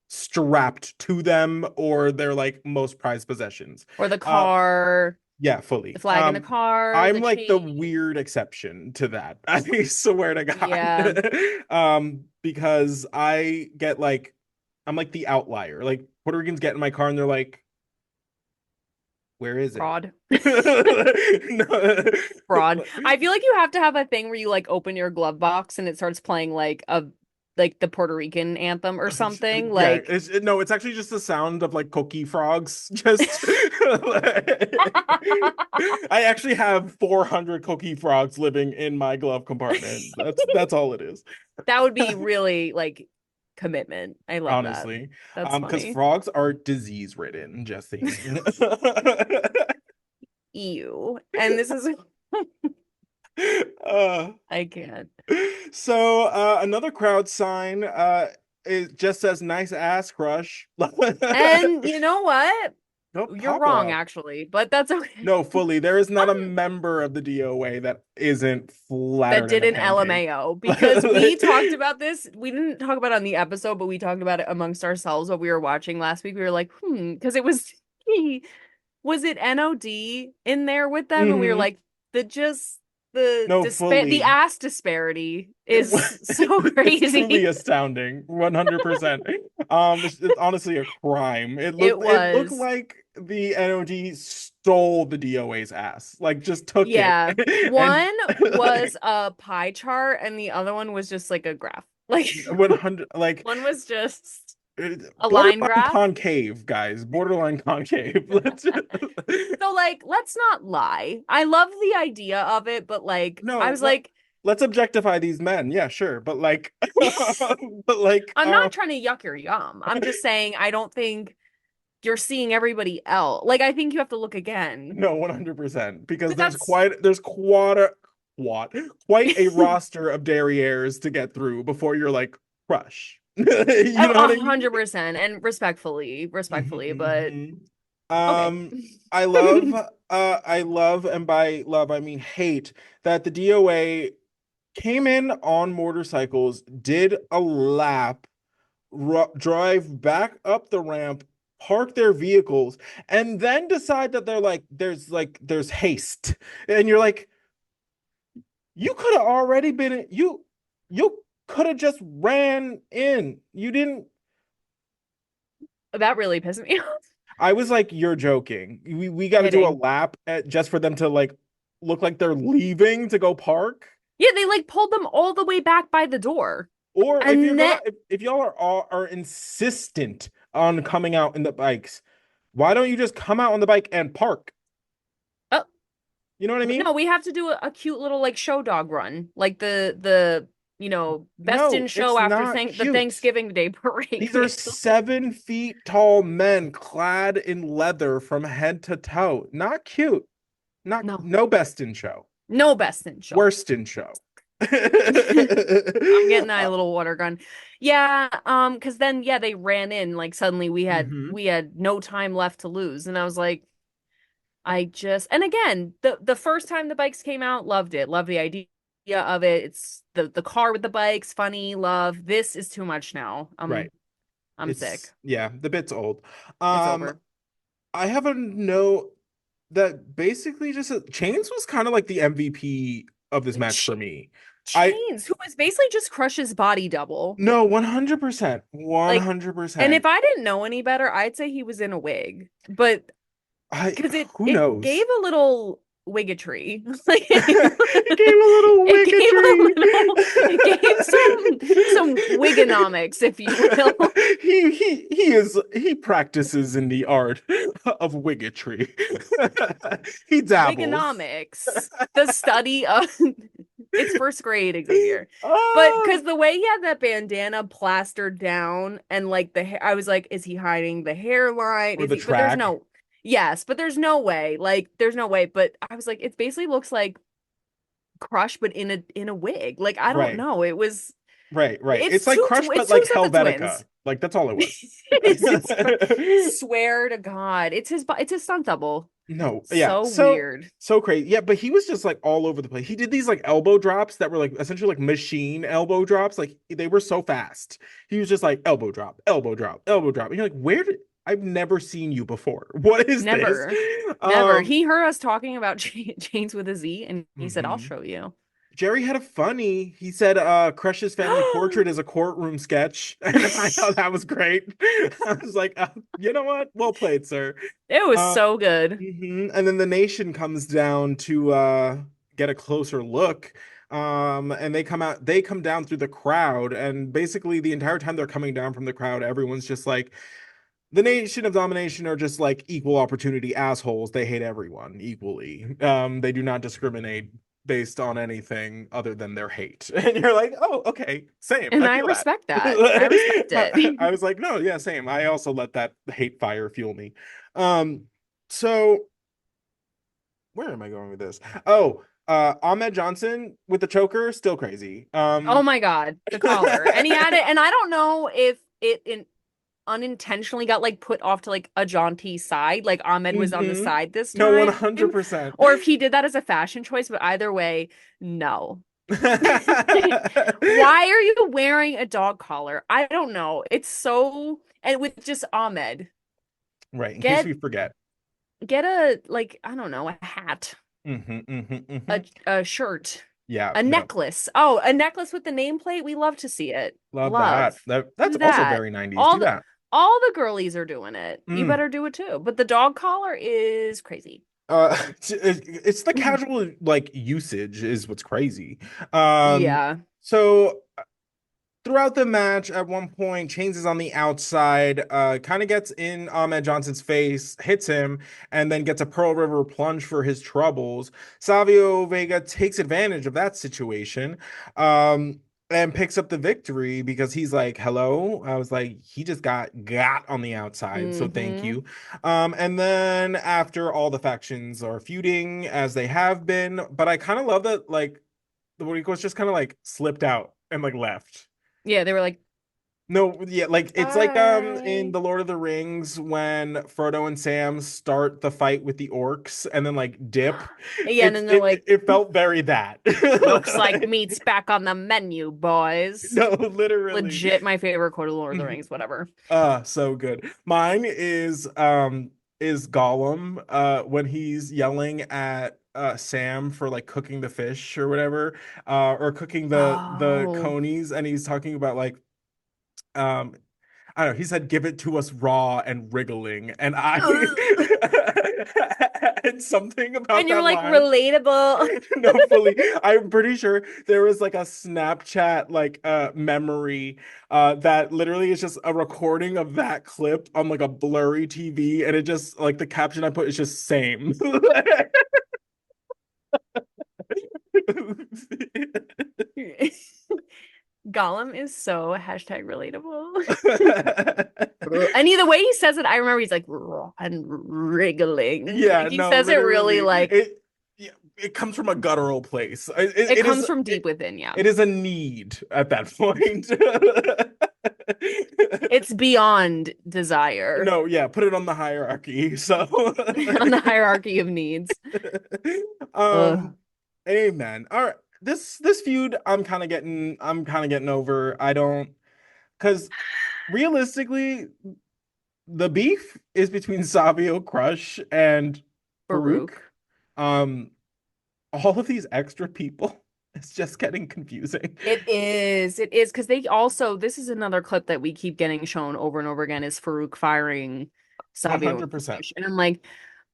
strapped to them, or their like most prized possessions. or the Uh, car, yeah, the fully. flag in the car, I'm the like the chain. weird exception to that. I swear to Yeah. God. Because I get like I'm like the outlier. Like Puerto Ricans get in my car and they're like, Where is it? Fraud. No. Fraud. I feel like you have to have a thing where you like open your glove box and it starts playing like the Puerto Rican anthem or something. Yeah, Like no, it's actually just the sound of like cookie frogs. Just I actually have 400 cookie frogs living in my glove compartment. That's all it is. that would be really like commitment. I love that. Honestly. That's Because funny. frogs are disease ridden, just saying. Ew. And this is uh, I can't. so another crowd sign it just says nice ass crush. And you know what? No, You're wrong, Papa. actually, but that's okay. No, fully. There is not a member of the DOA that isn't That flattered in did a an pancake. LMAO because we talked about this. We didn't talk about it on the episode, but we talked about it amongst ourselves what we were watching last week. We were like, because it was was it NOD in there with them? And we were Hmm. like, No, the fully. ass disparity is so It's truly crazy. astounding. 100%. It's honestly a crime. It It looked was. like the NOD stole the DOA's ass. Like just took it Yeah. and One was a pie chart and the other one was just like a graph. Like 100 like one was just a line borderline graph. concave, guys. Borderline concave. So like, let's not lie. I love the idea of it, but like I No, was like, let's objectify these men. Yeah, sure. But like but like I'm not trying to yuck your yum. I'm just saying I don't think you're seeing everybody else. Like I think you have to look again. no, 100%. Because But that's there's quite a roster of derrieres to get through before you're like crush. You know what I mean? 100% and respectfully, but Mhm. okay. Um, I love, and by love I mean hate, that the DOA came in on motorcycles, did a lap, drive back up the ramp, park their vehicles, and then decide that there's haste, and you're like, you could have already been you could have just ran in. You didn't. That really pissed me off. I was like, you're joking. We got to do a Kidding. lap just for them to like look like they're leaving to go park. Yeah, they like pulled them all the way back by the door. Or if you're And then gonna if y'all are insistent on coming out in the bikes, why don't you just come out on the bike and park? oh, You know what I mean? no, we have to do a cute little like show dog run. Like the best in No, show it's after not the cute. Thanksgiving Day parade. These are 7 feet tall men clad in leather from head to toe. Not cute. Not No. no best in show. No best in show. Worst in show. I'm getting a little water gun. Yeah, because then yeah, they ran in like suddenly Mhm. we had no time left to lose. And I was like, and again, the first time the bikes came out, loved it. Loved the idea of it. It's the car with the bikes, funny, love. This is too much now. Right. I'm sick. Yeah, the bit's old. It's Um, over. I have a note that basically just Chains was kind of like the MVP of this match Ch for me. I Chains, who was basically just Crush's body double. No, 100%. Like, and 100%. if I didn't know any better, I'd say he was in a wig. But I because Who it knows? gave a little wiggatry. Like It gave a little it gave it gave some wicketry. wigonomics, if you will. He practices in the art of wiggotry. He dabbles. Wigonomics, the study of it's first grade, Xavier. But Oh, because the way he had that bandana plastered down and like the hair, I was like, is he hiding the hairline? or Is the he? But there's track. no, yes, but there's no way. Like, there's no way. But I was like, it basically looks like Crush, but in a wig. Like, I don't Right. know. Right. It's like Crush, but It's like two sets of Helvetica. twins. Like that's all it was. Swear to God, it's his stunt double. No, yeah. So weird. So crazy. Yeah, but he was just like all over the place. He did these like elbow drops that were like essentially like machine elbow drops. Like they were so fast. He was just like elbow drop, elbow drop, elbow drop. And you're like, where did I've never seen you before. What is this? Never. Never. He heard us talking about Chains with a Z and he said, I'll Mhm. show you. Jerry had a funny. He said Crush's family portrait is a courtroom sketch. And I thought that was great. I was like, you know what? Well played, sir. It was Uh, so good. And then the nation comes down to get a closer look. And they come down through the crowd, and basically the entire time they're coming down from the crowd, everyone's just like, the Nation of Domination are just like equal opportunity assholes. They hate everyone equally. They do not discriminate based on anything other than their hate. And you're like, oh, okay, same. And I I feel that. respect that. I respect it. I was like, no, yeah, same. I also let that hate fire fuel me. Um, so where am I going with this? Oh, Ahmed Johnson with the choker, still crazy. Oh my God, the collar. And he had it, and I don't know if unintentionally got like put off to like a jaunty side, like Ahmed was on the mhm. side this No, time, 100%. or if he did that as a fashion choice, but either way, no. Why are you wearing a dog collar? I don't know. It's so, and with just Ahmed, Right, in case get we forget. get a like, I don't know, a hat, Mm-hmm. a shirt, Yeah, a no, necklace. Oh, a necklace with the nameplate. We love to see it. love Love. that. That's Do also that. very 90s. All Do the that. all the girlies are doing it. You Mm. better do it too. But the dog collar is crazy. It's the casual like usage is what's crazy. Um, Yeah. so throughout the match, at one point, Chains is on the outside, kind of gets in Ahmed Johnson's face, hits him, and then gets a Pearl River plunge for his troubles. Savio Vega takes advantage of that situation, and picks up the victory because he's like, "Hello." I was like, he just got on the outside, so thank Hmm. you. And then after all the factions are feuding as they have been, but I kind of love that like the Boricos just kind of like slipped out and like left. Yeah, they were like, No, yeah, like it's like in bye. the Lord of the Rings when Frodo and Sam start the fight with the orcs and then like dip. Yeah, and then they're like, It felt very that. looks like meat's back on the menu, boys. No, literally. Legit my favorite quote of Lord of the Rings, whatever. So good. Mine is Gollum when he's yelling at Sam for like cooking the fish or whatever, or cooking the Oh. conies, and he's talking about like um I don't know. He said, "Give it to us raw and wriggling," and I and something And about you're that like line. relatable. No, fully. I'm pretty sure there was like a Snapchat like memory that literally is just a recording of that clip on like a blurry TV, and it just like the caption I put is just same. Gollum is so hashtag relatable. And either way he says it, I remember he's like raw and wriggling. Yeah, Like he no, says it really literally. like Yeah, it comes from a guttural place. it comes from deep within, yeah. It is a need at that point. It's beyond desire No, yeah, put it on the hierarchy. So, on the hierarchy of needs. Ugh. um, amen. All right, this feud, I'm kind of getting over. I don't, because realistically, the beef is between Savio Crush and Farouk. Baruch. Um, all of these extra people, it's just getting confusing. It is. It is because they also, this is another clip that we keep getting shown over and over again is Farouk firing Savio and 100%. Crush. And I'm like,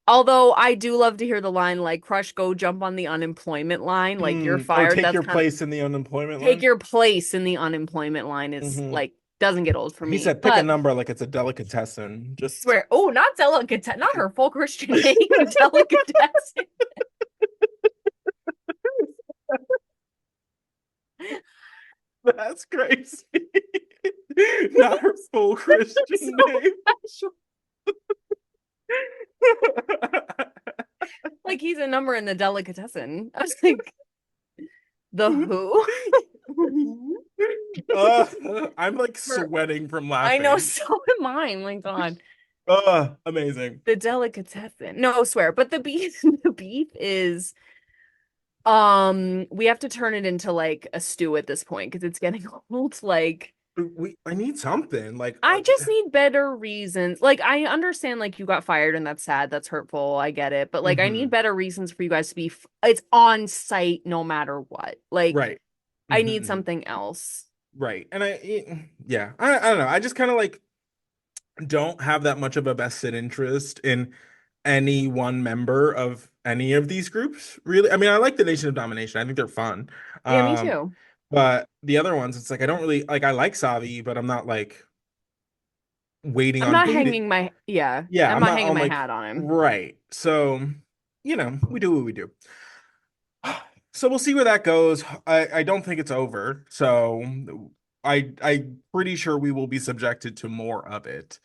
although I do love to hear the line like Crush, go jump on the unemployment line, like you're Or fired. take That's your kind of place in the unemployment take line. your place in the unemployment line is Hmm. like doesn't get old for He me. said, pick a But number like it's a delicatessen. Just swear, oh, not delicatessen, not her full Christian name, delicatessen. that's crazy. Not her full Christian So name. special. Like he's a number in the delicatessen. I was like, the who? I'm like sweating from I know, laughing. so am I. Oh my God. Amazing. The delicatessen. No, swear, but the beef, the beef is we have to turn it into like a stew at this point because it's getting old. Like I need something like I just need better reasons. Like, I understand, like, you got fired and that's sad, that's hurtful. I get it. But, like, I need mhm, better reasons for you guys to be, it's on site no matter what. Like, right. I need Hmm. something else. Right. And yeah, I don't know. I just kind of like don't have that much of a vested interest in any one member of any of these groups, really. I mean, I like the Nation of Domination. I think they're fun. Yeah, me Um, too. but the other ones, it's like I don't really like I like Savi, but I'm not like waiting I'm on not booted. hanging my, yeah, Yeah, I'm I'm not not hanging on my like hat on him. right. So, we do what we do. So we'll see where that goes. I don't think it's over. So I'm pretty sure we will be subjected to more of it.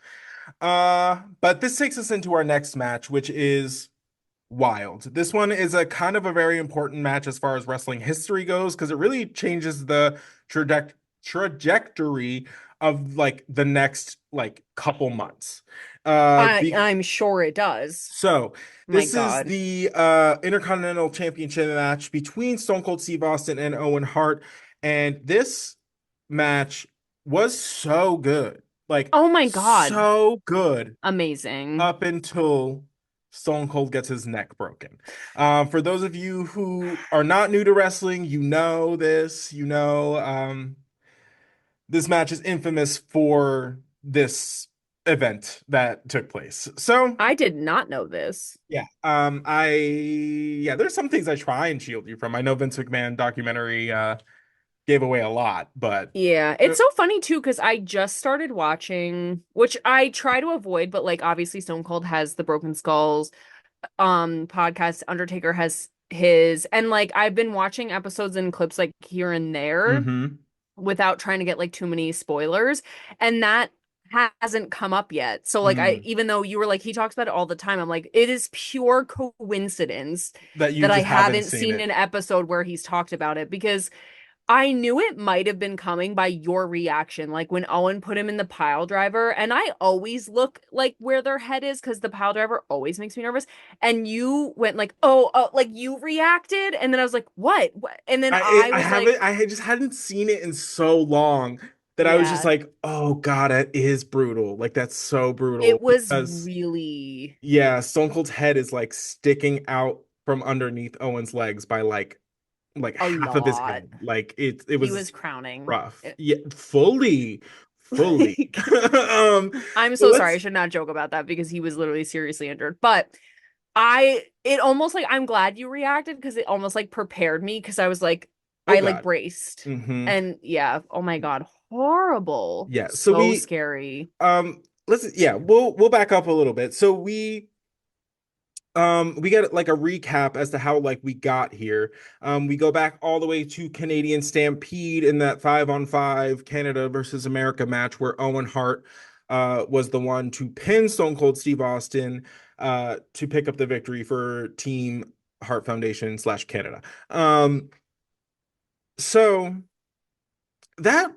But this takes us into our next match, which is wild. This one is a kind of a very important match as far as wrestling history goes, because it really changes the trajectory of like the next like couple months. Be I'm sure it does. so My this is God. the Intercontinental Championship match between Stone Cold Steve Austin and Owen Hart, and this match was so good, like Oh my God. so good Amazing. up until Stone Cold gets his neck broken. For those of you who are not new to wrestling, you know this. This match is infamous for this event that took place. So I did not know this. yeah, there's some things I try and shield you from. I know Vince McMahon documentary gave away a lot, but Yeah, it's so funny too because I just started watching, which I try to avoid, but like obviously Stone Cold has the Broken Skulls podcast, Undertaker has his, and like I've been watching episodes and clips like here and there hmm without trying to get like too many spoilers, and that hasn't come up yet. So like I mm, even though you were like he talks about it all the time, I'm like it is pure coincidence that you that I just haven't haven't seen seen it. an episode where he's talked about it because I knew it might have been coming by your reaction, like when Owen put him in the pile driver. And I always look like where their head is because the pile driver always makes me nervous. And you went like, oh, like you reacted. And then I was like, what? What? And then I I was haven't like, I had just hadn't seen it in so long that I was just yeah, like, oh God, it is brutal. Like that's so brutal it was because really yeah, Stone Cold's head is like sticking out from underneath Owen's legs by like a half of his lot. head. Like it He was was crowning. rough. Yeah, fully. Like, Um, I'm but so sorry. I let's should not joke about that because he was literally seriously injured. But it almost like I'm glad you reacted because it almost like prepared me because I was like, oh I like God. braced. Hmm. And yeah, oh my God, horrible. Yeah. So So we scary. let's yeah, we'll back up a little bit. So we get like a recap as to how like we got here. We go back all the way to Canadian Stampede in that 5-on-5 Canada versus America match where Owen Hart was the one to pin Stone Cold Steve Austin to pick up the victory for Team Hart Foundation / Canada. So that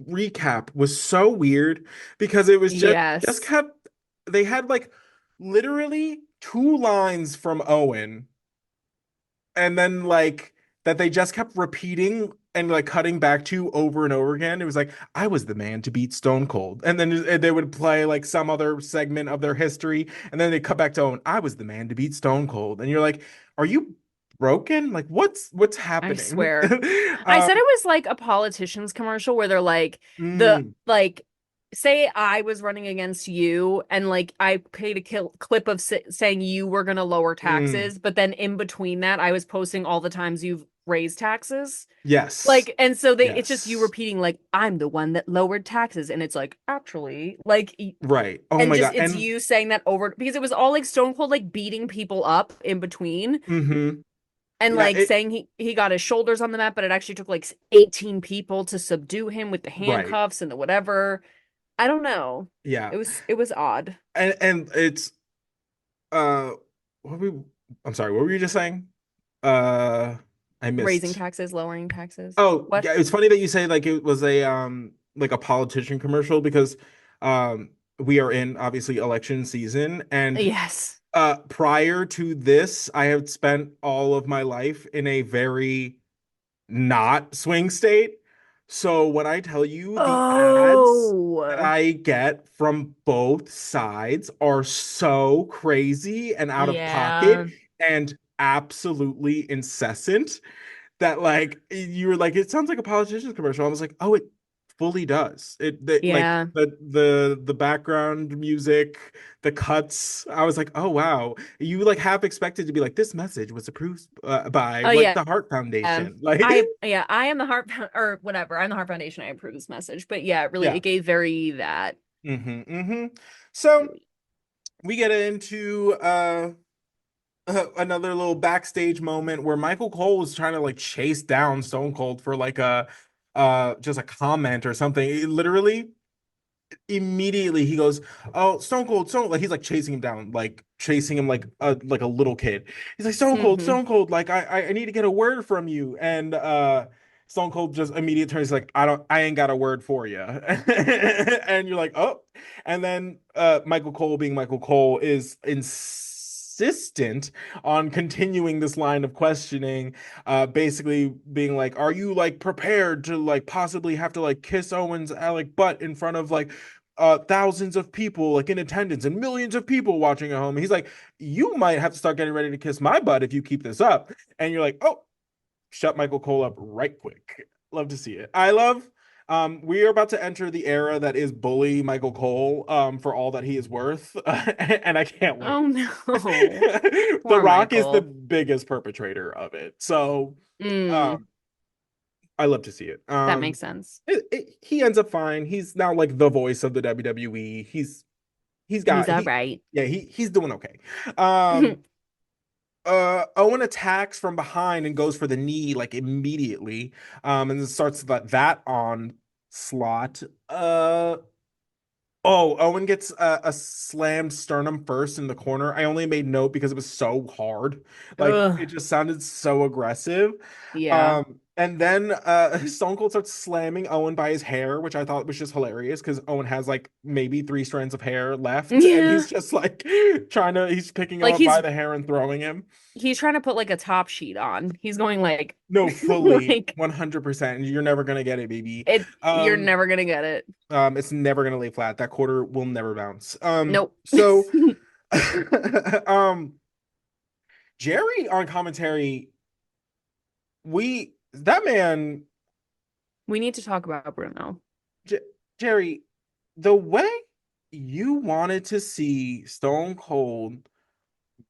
recap was so weird because it was just Yes. kept they had like literally two lines from Owen and then like that they just kept repeating and like cutting back to over and over again. It was like, I was the man to beat Stone Cold. And then they would play like some other segment of their history. And then they cut back to Owen, I was the man to beat Stone Cold. And you're like, are you broken? Like what's I happening? swear. I um said it was like a politician's commercial where they're like the mm, like say I was running against you and like I played a clip of saying you were going to lower mm, taxes, but then in between that I was posting all the times you've raised taxes. yes. Like and so it's just you Yes. repeating like I'm the one that lowered taxes and it's like actually like Right. Oh and my just God. it's And you saying that over because it was all like Stone Cold like beating people up in between hmm and yeah, like it saying he got his shoulders on the mat, but it actually took like 18 people to subdue him with the right. handcuffs and the whatever. I don't know. Yeah. It was odd. And it's uh what we I'm sorry, what were you just saying? Uh I Raising missed. taxes, lowering taxes. Oh, What? yeah, it's funny that you say like it was a like a politician commercial because we are in obviously election season and Yes. prior to this I have spent all of my life in a very not swing state. So when I tell you the ads that Oh, I get from both sides are so crazy and out of pocket yeah. and absolutely incessant that like you were like, it sounds like a politician's commercial. I was like, oh, it fully does. Like Yeah. the background music, the cuts. I was like, oh wow. You like half expected to be like, this message was approved by Oh like yeah. the Hart Foundation. Like, I am the Heart or whatever. I'm the Heart Foundation. I approve this message. But yeah, really, yeah. it gave very that. So we get into another little backstage moment where Michael Cole is trying to like chase down Stone Cold for like a just a comment or something. Literally immediately he goes, "Oh, Stone Cold, Stone," like he's like chasing him down, like chasing him like a little kid. He's like, "Stone Cold, Hmm. Stone Cold, like I need to get a word from you." And Stone Cold just immediately turns like, I ain't got a word for you." And you're like, "Oh." And then Michael Cole, being Michael Cole, is insistent on continuing this line of questioning, basically being like, are you like prepared to like possibly have to like kiss Owen's like butt in front of like thousands of people like in attendance and millions of people watching at home? He's like, you might have to start getting ready to kiss my butt if you keep this up. And you're like, oh, shut Michael Cole up right quick. Love to see it. I love we are about to enter the era that is bully Michael Cole for all that he is worth. And I can't Oh wait. no. The Poor Rock is the Michael. biggest perpetrator of it. So Mm, um I love to see it. that makes sense. He ends up fine. He's now like the voice of the WWE. He's He's got all right. yeah, he's doing okay. Um Owen attacks from behind and goes for the knee like immediately. And then starts that on slot. Oh, Owen gets a slammed sternum first in the corner. I only made note because it was so hard. Like Ugh. it just sounded so aggressive. Yeah. And then Stone Cold starts slamming Owen by his hair, which I thought was just hilarious because Owen has like maybe three strands of hair left, and Yeah. he's just like he's picking him Like up by the hair and throwing him. he's trying to put like a top sheet on. He's going like No, fully like 100%. You're never gonna get it, baby. you're Um, never gonna get it. it's never gonna lay flat. That quarter will never bounce. Nope. So um Jerry on commentary, we that man We need to talk about Bruno. J Jerry, the way you wanted to see Stone Cold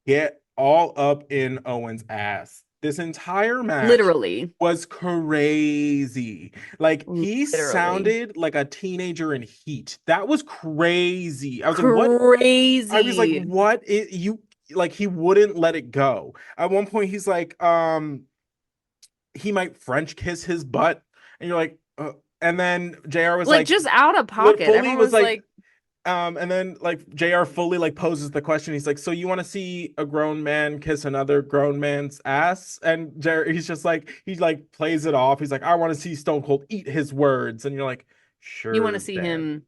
get all up in Owen's ass this entire match Literally. was crazy. Like he Literally. sounded like a teenager in heat. That was crazy. I was like, what? I was like, Crazy. what is you like he wouldn't let it go. At one point he's like, he might French kiss his butt, and you're like, and then JR was Like like, just out of pocket. fully Everyone was was like, like, and then like JR fully like poses the question. He's like, so you want to see a grown man kiss another grown man's ass? And JR, he's just like, he like plays it off. He's like, I want to see Stone Cold eat his words, and you're like, you want to sure, see Dan. him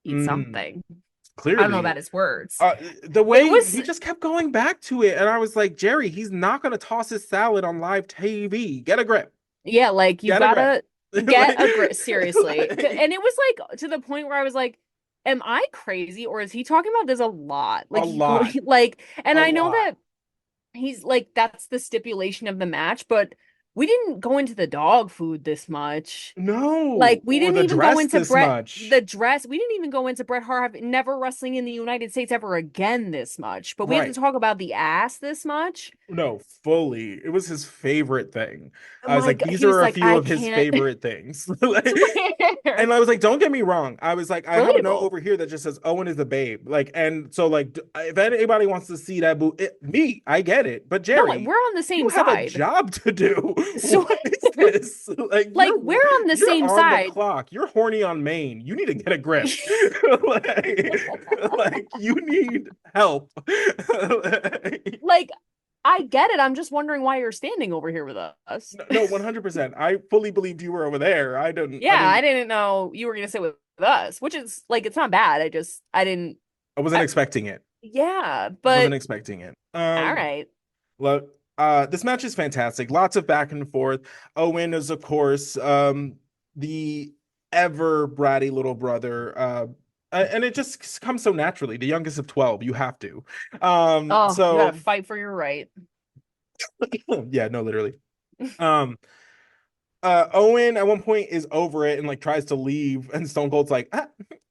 eat Mm, something. I don't know clearly. about his words. The It way was he just kept going back to it, and I was like, Jerry, he's not gonna toss his salad on live TV. Get a grip. yeah, like you Get a grip. gotta get like, a grip seriously. like, And it was like to the point where I was like, am I crazy or is he talking about this a lot? a Like lot, like and a I know lot. that he's like that's the stipulation of the match, but we didn't go into the dog food this much. Like No, we or didn't the even go dress into this Bret much. the dress. We didn't even go into Bret Hart never wrestling in the United States ever again this much. But we had to Right. talk about the ass this much. No, fully. It was his favorite thing. I was My like, God, these he was are a like, few I of his can't favorite things. Like, swear. and I was like, don't get me wrong. I was like, I have a note Relatable. over here that just says Owen is a babe. Like, and so like, if anybody wants to see that me, I get it. But No, like we're Jerry, on the you same have a side. job to do. So What is this? Like, like we're on the you're same on the side. clock. You're horny on Maine. You need to get a grip. like you need help. Like I get it. I'm just wondering why you're standing over here with us. No, no, 100%. I fully believed you were over there. I Yeah, I didn't, didn't know you were gonna sit with us, which is like it's not bad. I didn't I wasn't I, expecting it. yeah, I wasn't but expecting it. all right. Look, this match is fantastic. Lots of back and forth. Owen is, of course, the ever bratty little brother. And it just comes so naturally. The youngest of 12, you have to. Oh, you gotta So fight for your right. yeah, no, literally. Um, Owen at one point is over it and like tries to leave, and Stone Cold's like,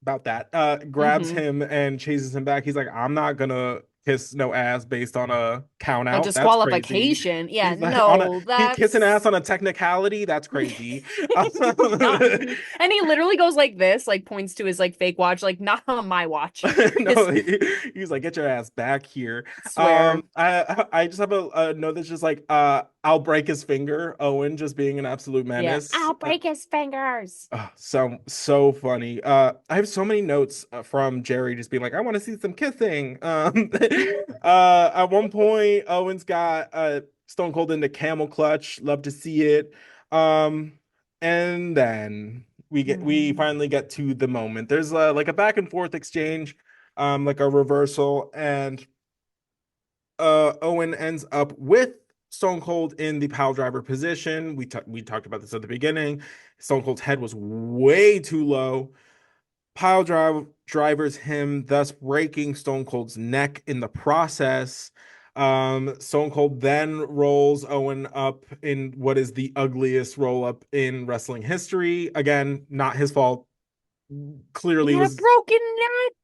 about that. Grabs Hmm. him and chases him back. He's like, I'm not gonna kiss no ass based on a count A out. That's crazy. disqualification. Yeah, He's like on a no, he kissing ass that's on a technicality. That's crazy. not. And he literally goes like this, like points to his like fake watch, like not on my watch. No, His he's like, get your ass back here. swear. I just have a note that's just like, I'll break his finger. Owen just being an absolute Yeah, menace. I'll break his fingers. So funny. I have so many notes from Jerry just being like, I want to see some kissing. At one point, Owen's got Stone Cold in the camel clutch. Love to see it. Um, and then we Hmm. finally get to the moment. There's like a back and forth exchange, like a reversal, and Owen ends up with Stone Cold in the pile driver position. We talked about this at the beginning. Stone Cold's head was way too low. Drivers him, thus breaking Stone Cold's neck in the process. Stone Cold then rolls Owen up in what is the ugliest roll up in wrestling history. Again, not his fault. He Clearly had a was, broken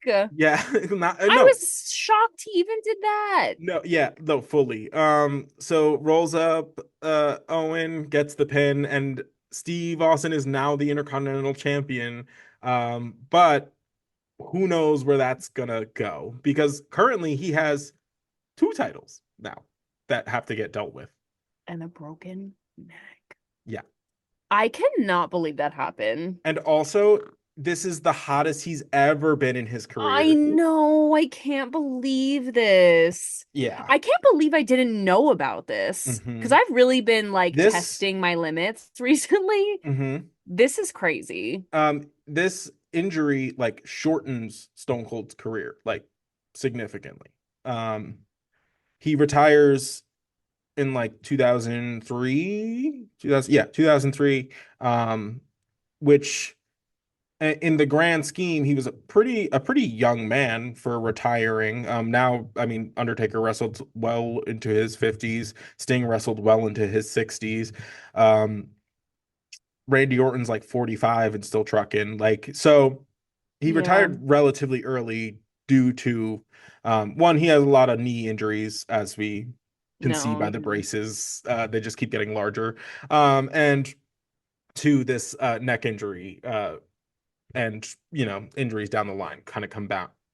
neck. yeah, not I no. was shocked he even did that. No, yeah, no, fully. So rolls up, Owen gets the pin, and Steve Austin is now the Intercontinental Champion. But who knows where that's gonna go? Because currently he has two titles now that have to get dealt with. And a broken neck. Yeah. I cannot believe that happened. And also, this is the hottest he's ever been in his I career. know. I can't believe this. Yeah. I can't believe I didn't know about this because Hmm. I've really been like This, testing my limits recently. mhm. This is crazy. This injury like shortens Stone Cold's career like significantly. Um, he retires in like 2003, 2000, yeah, 2003, which in the grand scheme, he was a pretty young man for retiring. Now, I mean, Undertaker wrestled well into his 50s, Sting wrestled well into his 60s. Um, Randy Orton's like 45 and still trucking. Like, so he Yeah. retired relatively early due to one, he has a lot of knee injuries, as we can see No, by the he does. braces. They just keep getting larger. And to this neck injury, and injuries down the line kind of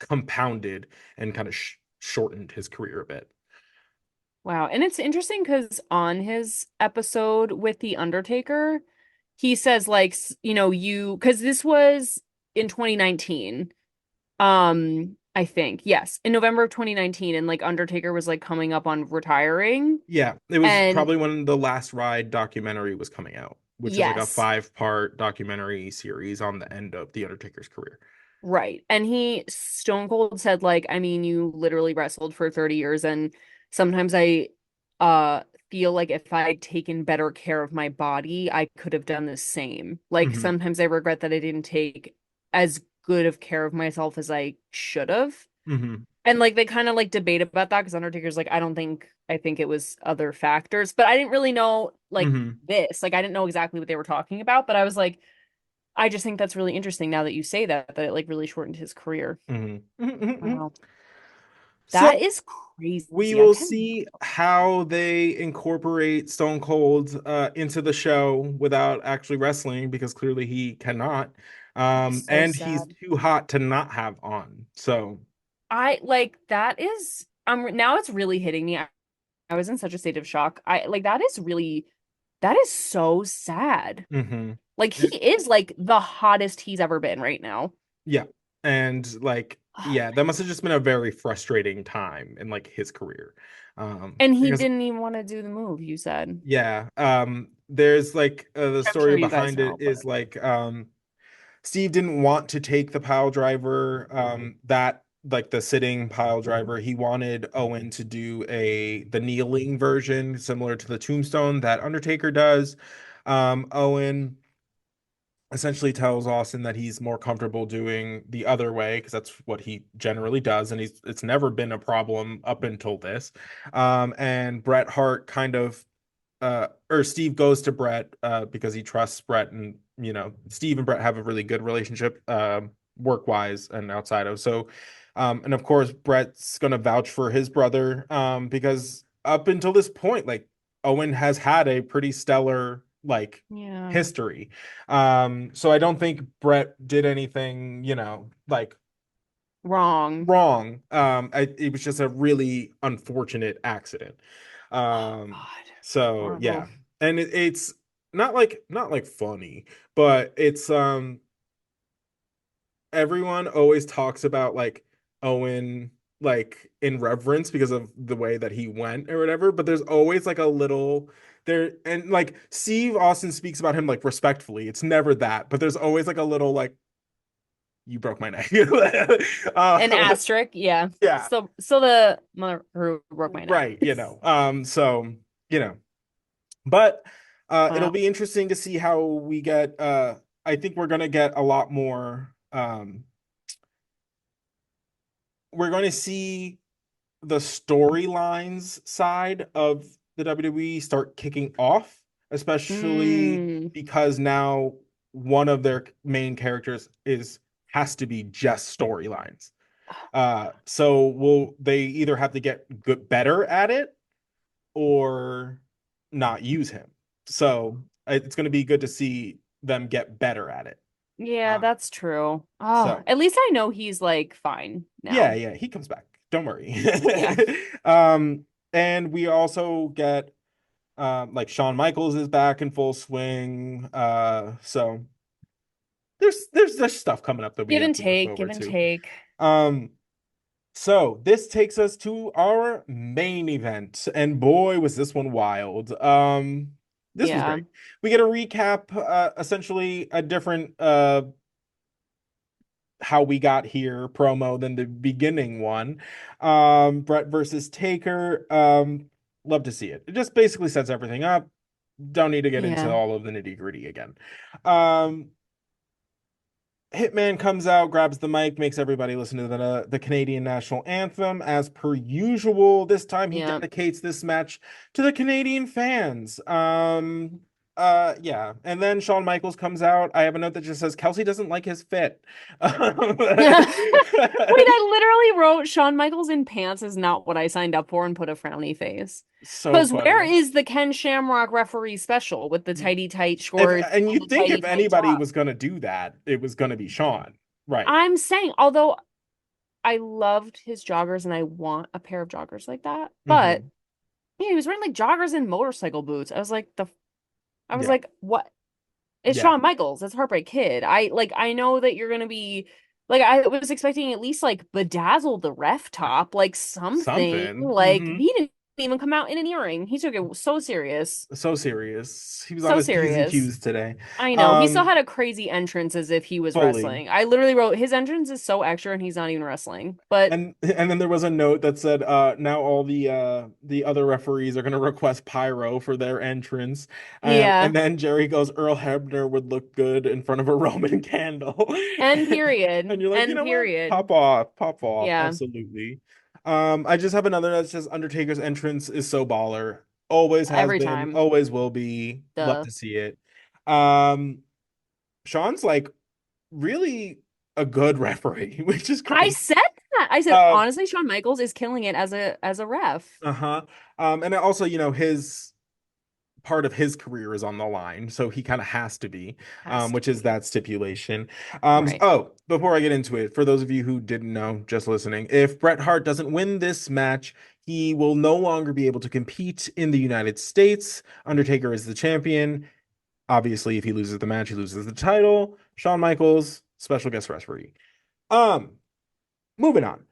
compounded and kind of shortened his career a bit. Wow. And it's interesting because on his episode with The Undertaker, he says, like, because this was in 2019. I think, yes, in November of 2019, and like Undertaker was like coming up on retiring. Yeah, it was And probably when the Last Ride documentary was coming out, which is like a yes, 5-part documentary series on the end of The Undertaker's career. right. And he Stone Cold said, like, I mean, you literally wrestled for 30 years, and sometimes I uh feel like if I'd taken better care of my body, I could have done the same. Like Hmm. sometimes I regret that I didn't take as good of care of myself as I should have. Hmm. And like they kind of like debate about that because Undertaker's like, I think it was other factors, but I didn't really know like Hmm. this. Like I didn't know exactly what they were talking about, but I was like, I just think that's really interesting now that you say that it like really shortened his career. Hmm. Wow. So That is we crazy. I will can see how they incorporate Stone Cold into the show without actually wrestling, because clearly he cannot. It's so And he's sad. too hot to not have on. So, I like that is now it's really hitting me. I was in such a state of shock. I like that is so sad. mhm. Like he is like the hottest he's ever been right now. Yeah. And like, Oh yeah, that must have just been a very frustrating time in like his career. And he Because didn't even want to do the move, you said. yeah, there's like the I'm sure story you guys behind it know, is but like Steve didn't want to take the pile driver, that like the sitting pile driver. He wanted Owen to do the kneeling version similar to the tombstone that Undertaker does. Owen essentially tells Austin that he's more comfortable doing the other way because that's what he generally does, and it's never been a problem up until this. And Bret Hart kind of or Steve goes to Bret because he trusts Bret, and Steve and Bret have a really good relationship work wise and outside of. So and of course Bret's gonna vouch for his brother because up until this point, like, Owen has had a pretty stellar like Yeah. history. So I don't think Bret did anything, like Wrong. wrong. It was just a really unfortunate accident. Oh Um, God. so Horrible. yeah, and it's not like funny, but it's everyone always talks about like Owen like in reverence because of the way that he went or whatever, but there's always like a little there, and like Steve Austin speaks about him like respectfully. It's never that, but there's always like a little like you broke my neck. An uh, asterisk, yeah. yeah, So the mother who broke my neck. right, so you know but it'll Wow. be interesting to see how we get I think we're gonna get a lot more we're going to see the storylines side of the WWE start kicking off, especially Mm. because now one of their main characters is has to be just storylines. So will they either have to get good better at it or not use him? So it's going to be good to see them get better at it. Yeah, Uh, that's true. Oh, so at least I know he's like fine yeah, now. yeah, he comes back. Don't worry. Yeah. um, and we also get like Shawn Michaels is back in full swing. So there's stuff coming up that we Give have and to look take, give forward and to. take. Um, so this takes us to our main event, and boy, was this one wild. This was Yeah. great. We get a recap, essentially a different how we got here promo than the beginning one. Bret versus Taker. Love to see it. It just basically sets everything up. Don't need to get into Yeah. all of the nitty gritty again. Um, Hitman comes out, grabs the mic, makes everybody listen to the Canadian national anthem as per usual. This time he Yeah. dedicates this match to the Canadian fans. Yeah. And then Shawn Michaels comes out. I have a note that just says Kelsey doesn't like his fit. Wait, I literally wrote Shawn Michaels in pants is not what I signed up for and put a frowny face. So Because where funny. is the Ken Shamrock referee special with the tighty tight If shorts and and you the think tighty if tight anybody top? was gonna do that, it was gonna be Shawn. Right. I'm saying, although I loved his joggers and I want a pair of joggers like that, but Hmm. yeah, he was wearing like joggers and motorcycle boots. I was Yeah. like, what? It's Yeah. Shawn Michaels. It's Heartbreak Kid. I know that you're gonna be like I was expecting at least like bedazzle the ref top, like something. Something. Like he didn't even come out in an earring. He took it so serious. So serious. He was on So his P's and serious. Q's today. I know. He still Um, had a crazy entrance as if he was fully. wrestling. I literally wrote his entrance is so extra and he's not even wrestling. But And then there was a note that said now all the other referees are gonna request pyro for their entrance. And yeah. then Jerry goes, Earl Hebner would look good in front of a Roman candle. End And period. you're like, you End know what? period. Pop off, pop off. Yeah. Absolutely. I just have another that says Undertaker's entrance is so baller. Always has Every been, time. always will be. Love Duh. to see it. Um, Sean's like really a good referee, which is I crazy. said that. I said Uh, honestly, Shawn Michaels is killing it as a ref. uh-huh. And also, his part of his career is on the line, so he kind of has to be, Has to which is be. that stipulation. Right. Oh, before I get into it, for those of you who didn't know, just listening, if Bret Hart doesn't win this match, he will no longer be able to compete in the United States. Undertaker is the champion. Obviously, if he loses the match, he loses the title. Shawn Michaels, special guest referee. Um, Moving on.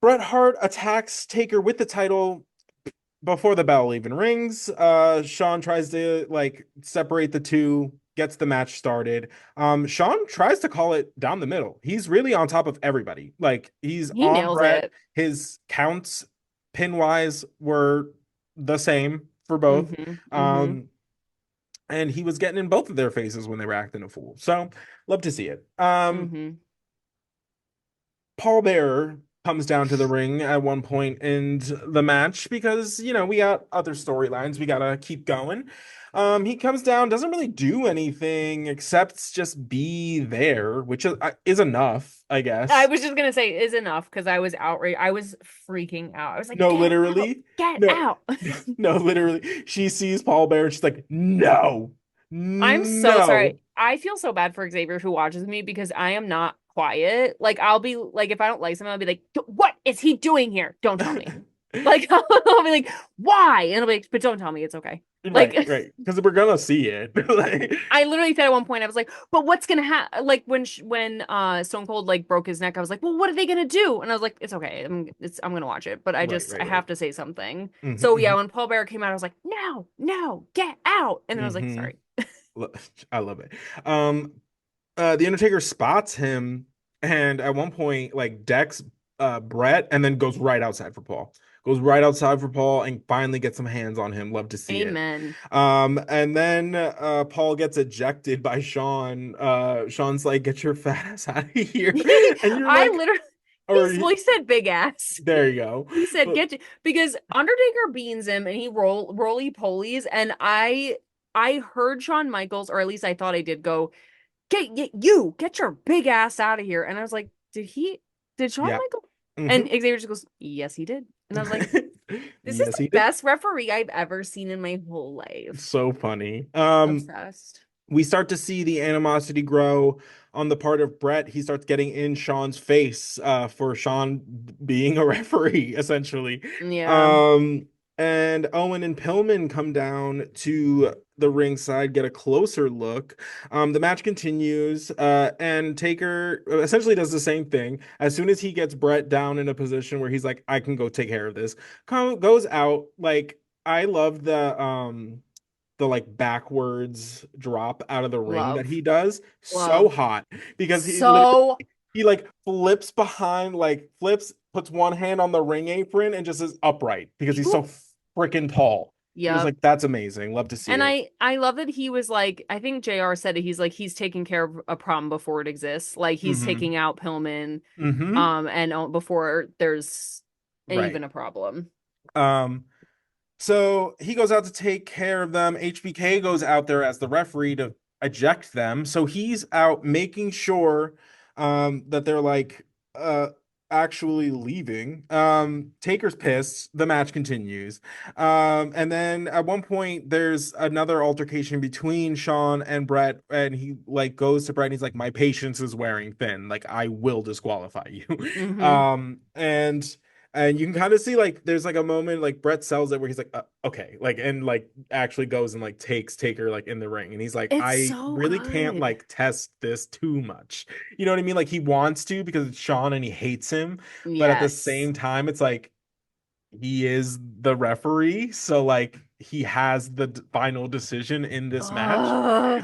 Bret Hart attacks Taker with the title before the bell even rings. Shawn tries to like separate the two, gets the match started. Shawn tries to call it down the middle. He's really on top of everybody. Like he's He on nails Bret. it. His counts pin wise were the same for both. Mm-hmm. Mm-hmm. Um, and he was getting in both of their faces when they were acting a fool. So love to see it. Mm-hmm. Paul Bearer comes down to the ring at one point in the match because, we got other storylines we gotta keep going. He comes down, doesn't really do anything except just be there, which is enough, I I guess. was just gonna say is enough because I was outraged. I was freaking out. I was like, No, get out, literally. get No, out. no, literally. She sees Paul Bearer and she's like, no, I'm so sorry. no. I feel so bad for Xavier who watches me because I am not quiet. Like I'll be like, if I don't like something, I'll be like, what is he doing here? Don't tell me. Like I'll be like, why? And I'll be like, but don't tell me. It's okay. Like Right, right. Because we're gonna see it. Like, I literally said at one point, I was like, but what's gonna happen? Like when Stone Cold like broke his neck, I was like, well, what are they gonna do? And I was like, it's okay. I'm gonna watch it, but right, I right, right. have to say something. So yeah, Hmm. when Paul Bearer came out, I was like, no, no, get out. And then I was like, Hmm. sorry. I love it. Um, the Undertaker spots him, and at one point, like decks Bret, and then goes right outside for Paul. Goes right outside for Paul, and finally gets some hands on him. Love to see it. Amen. And then Paul gets ejected by Shawn. Shawn's like, "Get your fat ass out of here," and you're I like, literally "Or he said big ass. there you go." He said But get you because Undertaker beans him and he roly polies and I heard Shawn Michaels, or at least I thought I did go, get your big ass out of here. And I was like, did Shawn yeah. Michaels? Hmm. And Xavier just goes, yes, he did. And I was like, this is Yes, the he did. best referee I've ever seen in my whole life. So funny. Obsessed. We start to see the animosity grow on the part of Bret. He starts getting in Shawn's face for Shawn being a referee, essentially. Yeah. Um, and Owen and Pillman come down to the ringside, get a closer look. The match continues, and Taker essentially does the same thing. As soon as he gets Bret down in a position where he's like, I can go take care of this, goes out. Like, I love the like backwards drop out of the ring that Love. he does. So Love. hot because he literally So he like flips behind, like flips, puts one hand on the ring apron and just is upright because he's so freaking tall. I'm just yep. like, that's amazing. Love to see And it. I love that he was like, I think JR said it, he's like he's taking care of a problem before it exists. Like he's Mm-hmm. taking out Pillman Mm-hmm. and before there's Right. even a problem. Um, So he goes out to take care of them. HBK goes out there as the referee to eject them. So he's out making sure that they're like actually leaving. Taker's pissed. The match continues. And then at one point there's another altercation between Shawn and Bret, and he like goes to Bret and he's like, my patience is wearing thin. Like I will disqualify you. Hmm. And you can kind of see like there's like a moment like Bret sells it where he's like okay, like, and like actually goes and like takes Taker like in the ring, and he's like, It's I so really can't good. like test this too much. You know what I mean? Like he wants to because it's Shawn and he hates him, but at the Yes. same time it's like he is the referee, so like he has the final decision in this match.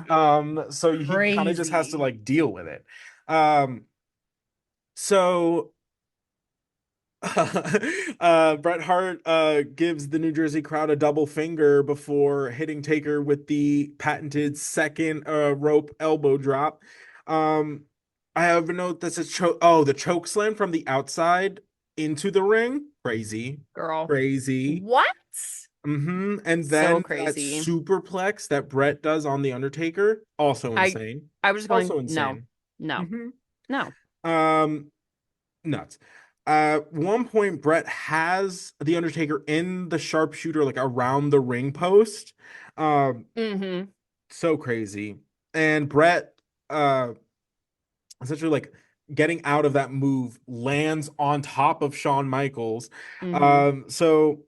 Oh, So he kind of just has to crazy. like deal with it. Um so Bret Hart gives the New Jersey crowd a double finger before hitting Taker with the patented second rope elbow drop. Um, I have a note that says the choke slam from the outside into the ring. Crazy, Girl. crazy. What? And So then that crazy. superplex that Bret does on the Undertaker, also I insane. I was just going, Also no, insane. no, hmm no. Um, nuts. One point, Bret has the Undertaker in the sharpshooter, like around the ring post. Um, Hmm. so crazy. And Bret, uh, essentially like getting out of that move, lands on top of Shawn Michaels. Hmm. So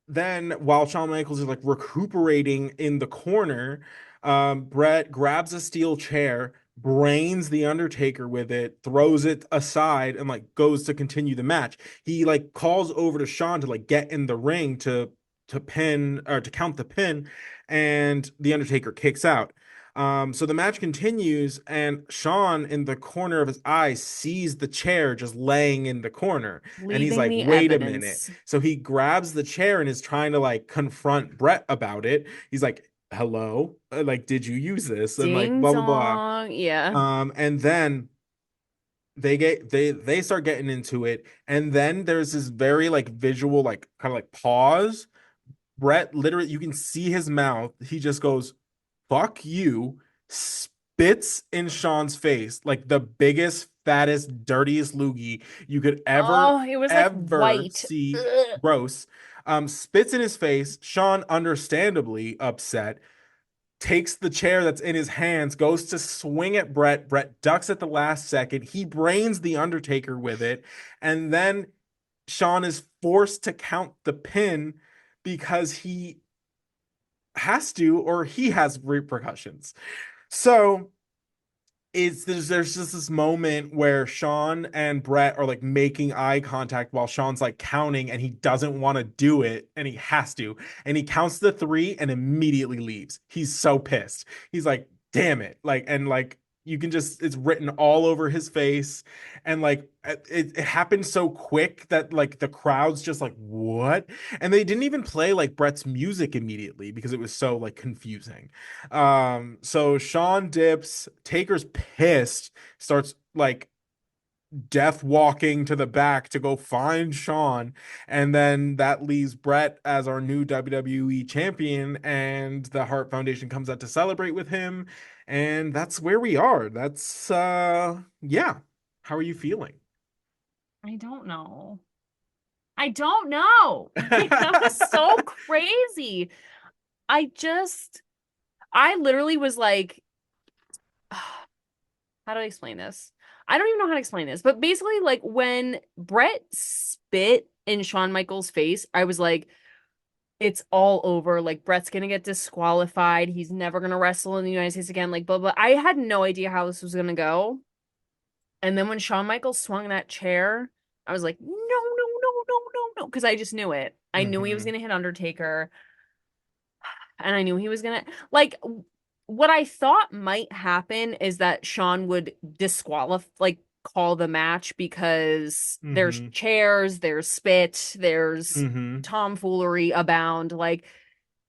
then while Shawn Michaels is like recuperating in the corner, Bret grabs a steel chair, brains the Undertaker with it, throws it aside, and like goes to continue the match. He like calls over to Shawn to like get in the ring to pin or to count the pin, and the Undertaker kicks out. So the match continues, and Shawn, in the corner of his eye, sees the chair just laying in the corner, and he's Leaving like, the "Wait a minute." evidence. So he grabs the chair and is trying to like confront Bret about it. He's like, hello, like, did you use this? And like Ding blah blah blah. dong. Yeah. And then they start getting into it, and then there's this very like visual, like kind of like pause. Bret literally, you can see his mouth. He just goes, "Fuck you," spits in Shawn's face like the biggest, fattest, dirtiest loogie you could Oh, it was like ever white. see. Ugh. Gross. Spits in his face. Shawn, understandably upset, takes the chair that's in his hands, goes to swing at Bret. Bret ducks at the last second. He brains the Undertaker with it. And then Shawn is forced to count the pin because he has to, or he has repercussions. So there's just this moment where Shawn and Bret are like making eye contact while Shawn's like counting, and he doesn't want to do it and he has to, and he counts the three and immediately leaves. He's so pissed. He's like, damn it. Like, and like you can just, it's written all over his face. And like it happened so quick that like the crowd's just like, what? And they didn't even play like Bret's music immediately because it was so like confusing. So Shawn dips, Taker's pissed, starts like death walking to the back to go find Shawn, and then that leaves Bret as our new WWE champion, and the Hart Foundation comes out to celebrate with him, and that's where we are. That's yeah. How are you feeling? I don't know. I don't know. That was so crazy. I just, I literally was like, how do I explain this? I don't even know how to explain this, but basically, like when Bret spit in Shawn Michaels' face, I was like, it's all over. Like Bret's gonna get disqualified. He's never gonna wrestle in the United States again. Like blah blah. I had no idea how this was gonna go. And then when Shawn Michaels swung that chair, I was like, no, no, no, no, no, no, because I just knew it. I knew he was Mm-hmm. gonna hit Undertaker, and I knew he was gonna like what I thought might happen is that Shawn would disqualify, like call the match because there's Mm-hmm. chairs, there's spit, there's Mm-hmm. tomfoolery abound. Like,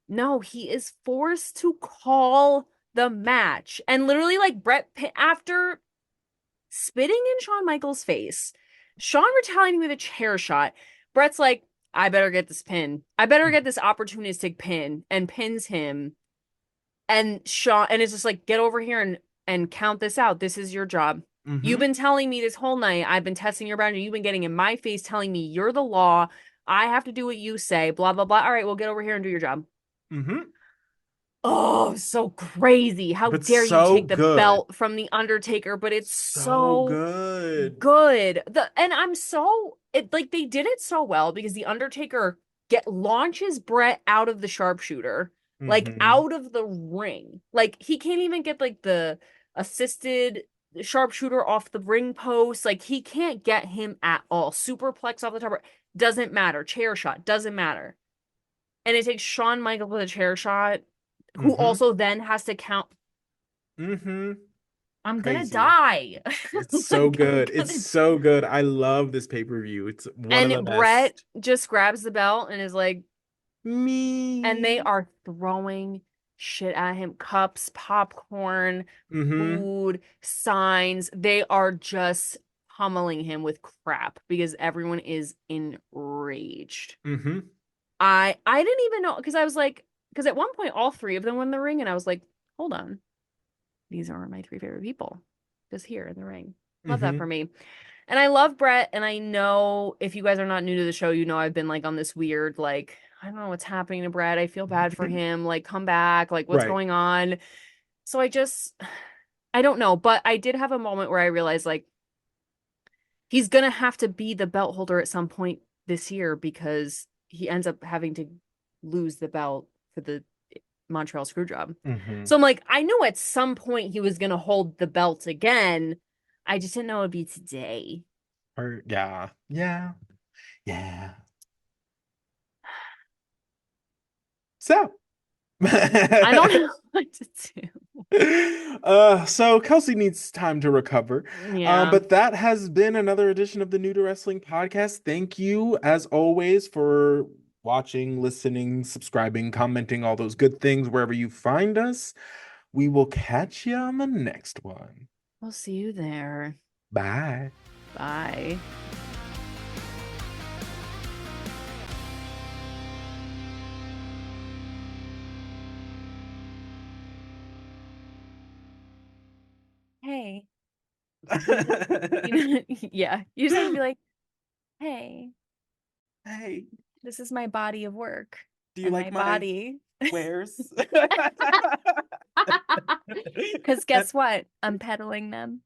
no, he is forced to call the match. And literally, like after spitting in Shawn Michaels' face, Shawn retaliating with a chair shot, Bret's like, I better get this pin. I better get this opportunistic pin, and pins him. And Shawn, and it's just like, get over here and count this out. This is your job. You've Mm-hmm. been telling me this whole night. I've been testing your boundary. You've been getting in my face, telling me you're the law. I have to do what you say. Blah blah blah. All right, well, get over here and do your job. Mm-hmm. Oh, so crazy. How But dare you so take the good. belt from the Undertaker, but it's So so good. good. And I'm so it like they did it so well because the Undertaker get launches Bret out of the sharpshooter, like Mm-hmm. out of the ring. Like he can't even get like the assisted sharpshooter off the ring post. Like he can't get him at all. Superplex off the top. Doesn't matter. Chair shot doesn't matter. And it takes Shawn Michaels with a chair shot, who Mm-hmm. also then has to count. Mm-hmm. I'm gonna Crazy. die. It's so Like I'm good. It's gonna. so good. I love this pay-per-view. It's one of the And Bret best. just grabs the belt and is like, and they Me. are throwing shit at him, cups, popcorn, Mm-hmm. food, signs. They are just pummeling him with crap because everyone is enraged. Mm-hmm. I didn't even know because I was like, because at one point all three of them were in the ring, and I was like, hold on, these are my three favorite people just here in the ring. Love that Mm-hmm. for me. And I love Bret, and I know if you guys are not new to the show, you know I've been like on this weird, like, I don't know what's happening to Bret. I feel bad for him. Like, come back. Like, what's Right. going on? So I don't know. But I did have a moment where I realized, like, he's gonna have to be the belt holder at some point this year because he ends up having to lose the belt for the Montreal Screwjob. Mm-hmm. So I'm like, I knew at some point he was gonna hold the belt again. I just didn't know it'd be today. Or yeah. Yeah. Yeah. So I don't know what to do. so Kelsey needs time to recover. Yeah. But that has been another edition of the New to Wrestling podcast. Thank you, as always, for watching, listening, subscribing, commenting, all those good things wherever you find us. We will catch you on the next one. We'll see you there. Bye. Bye. Hey. Yeah, you just have to be like, hey, Hey, this is my body of work. do you And like my my body. wares? Because guess what? I'm peddling them.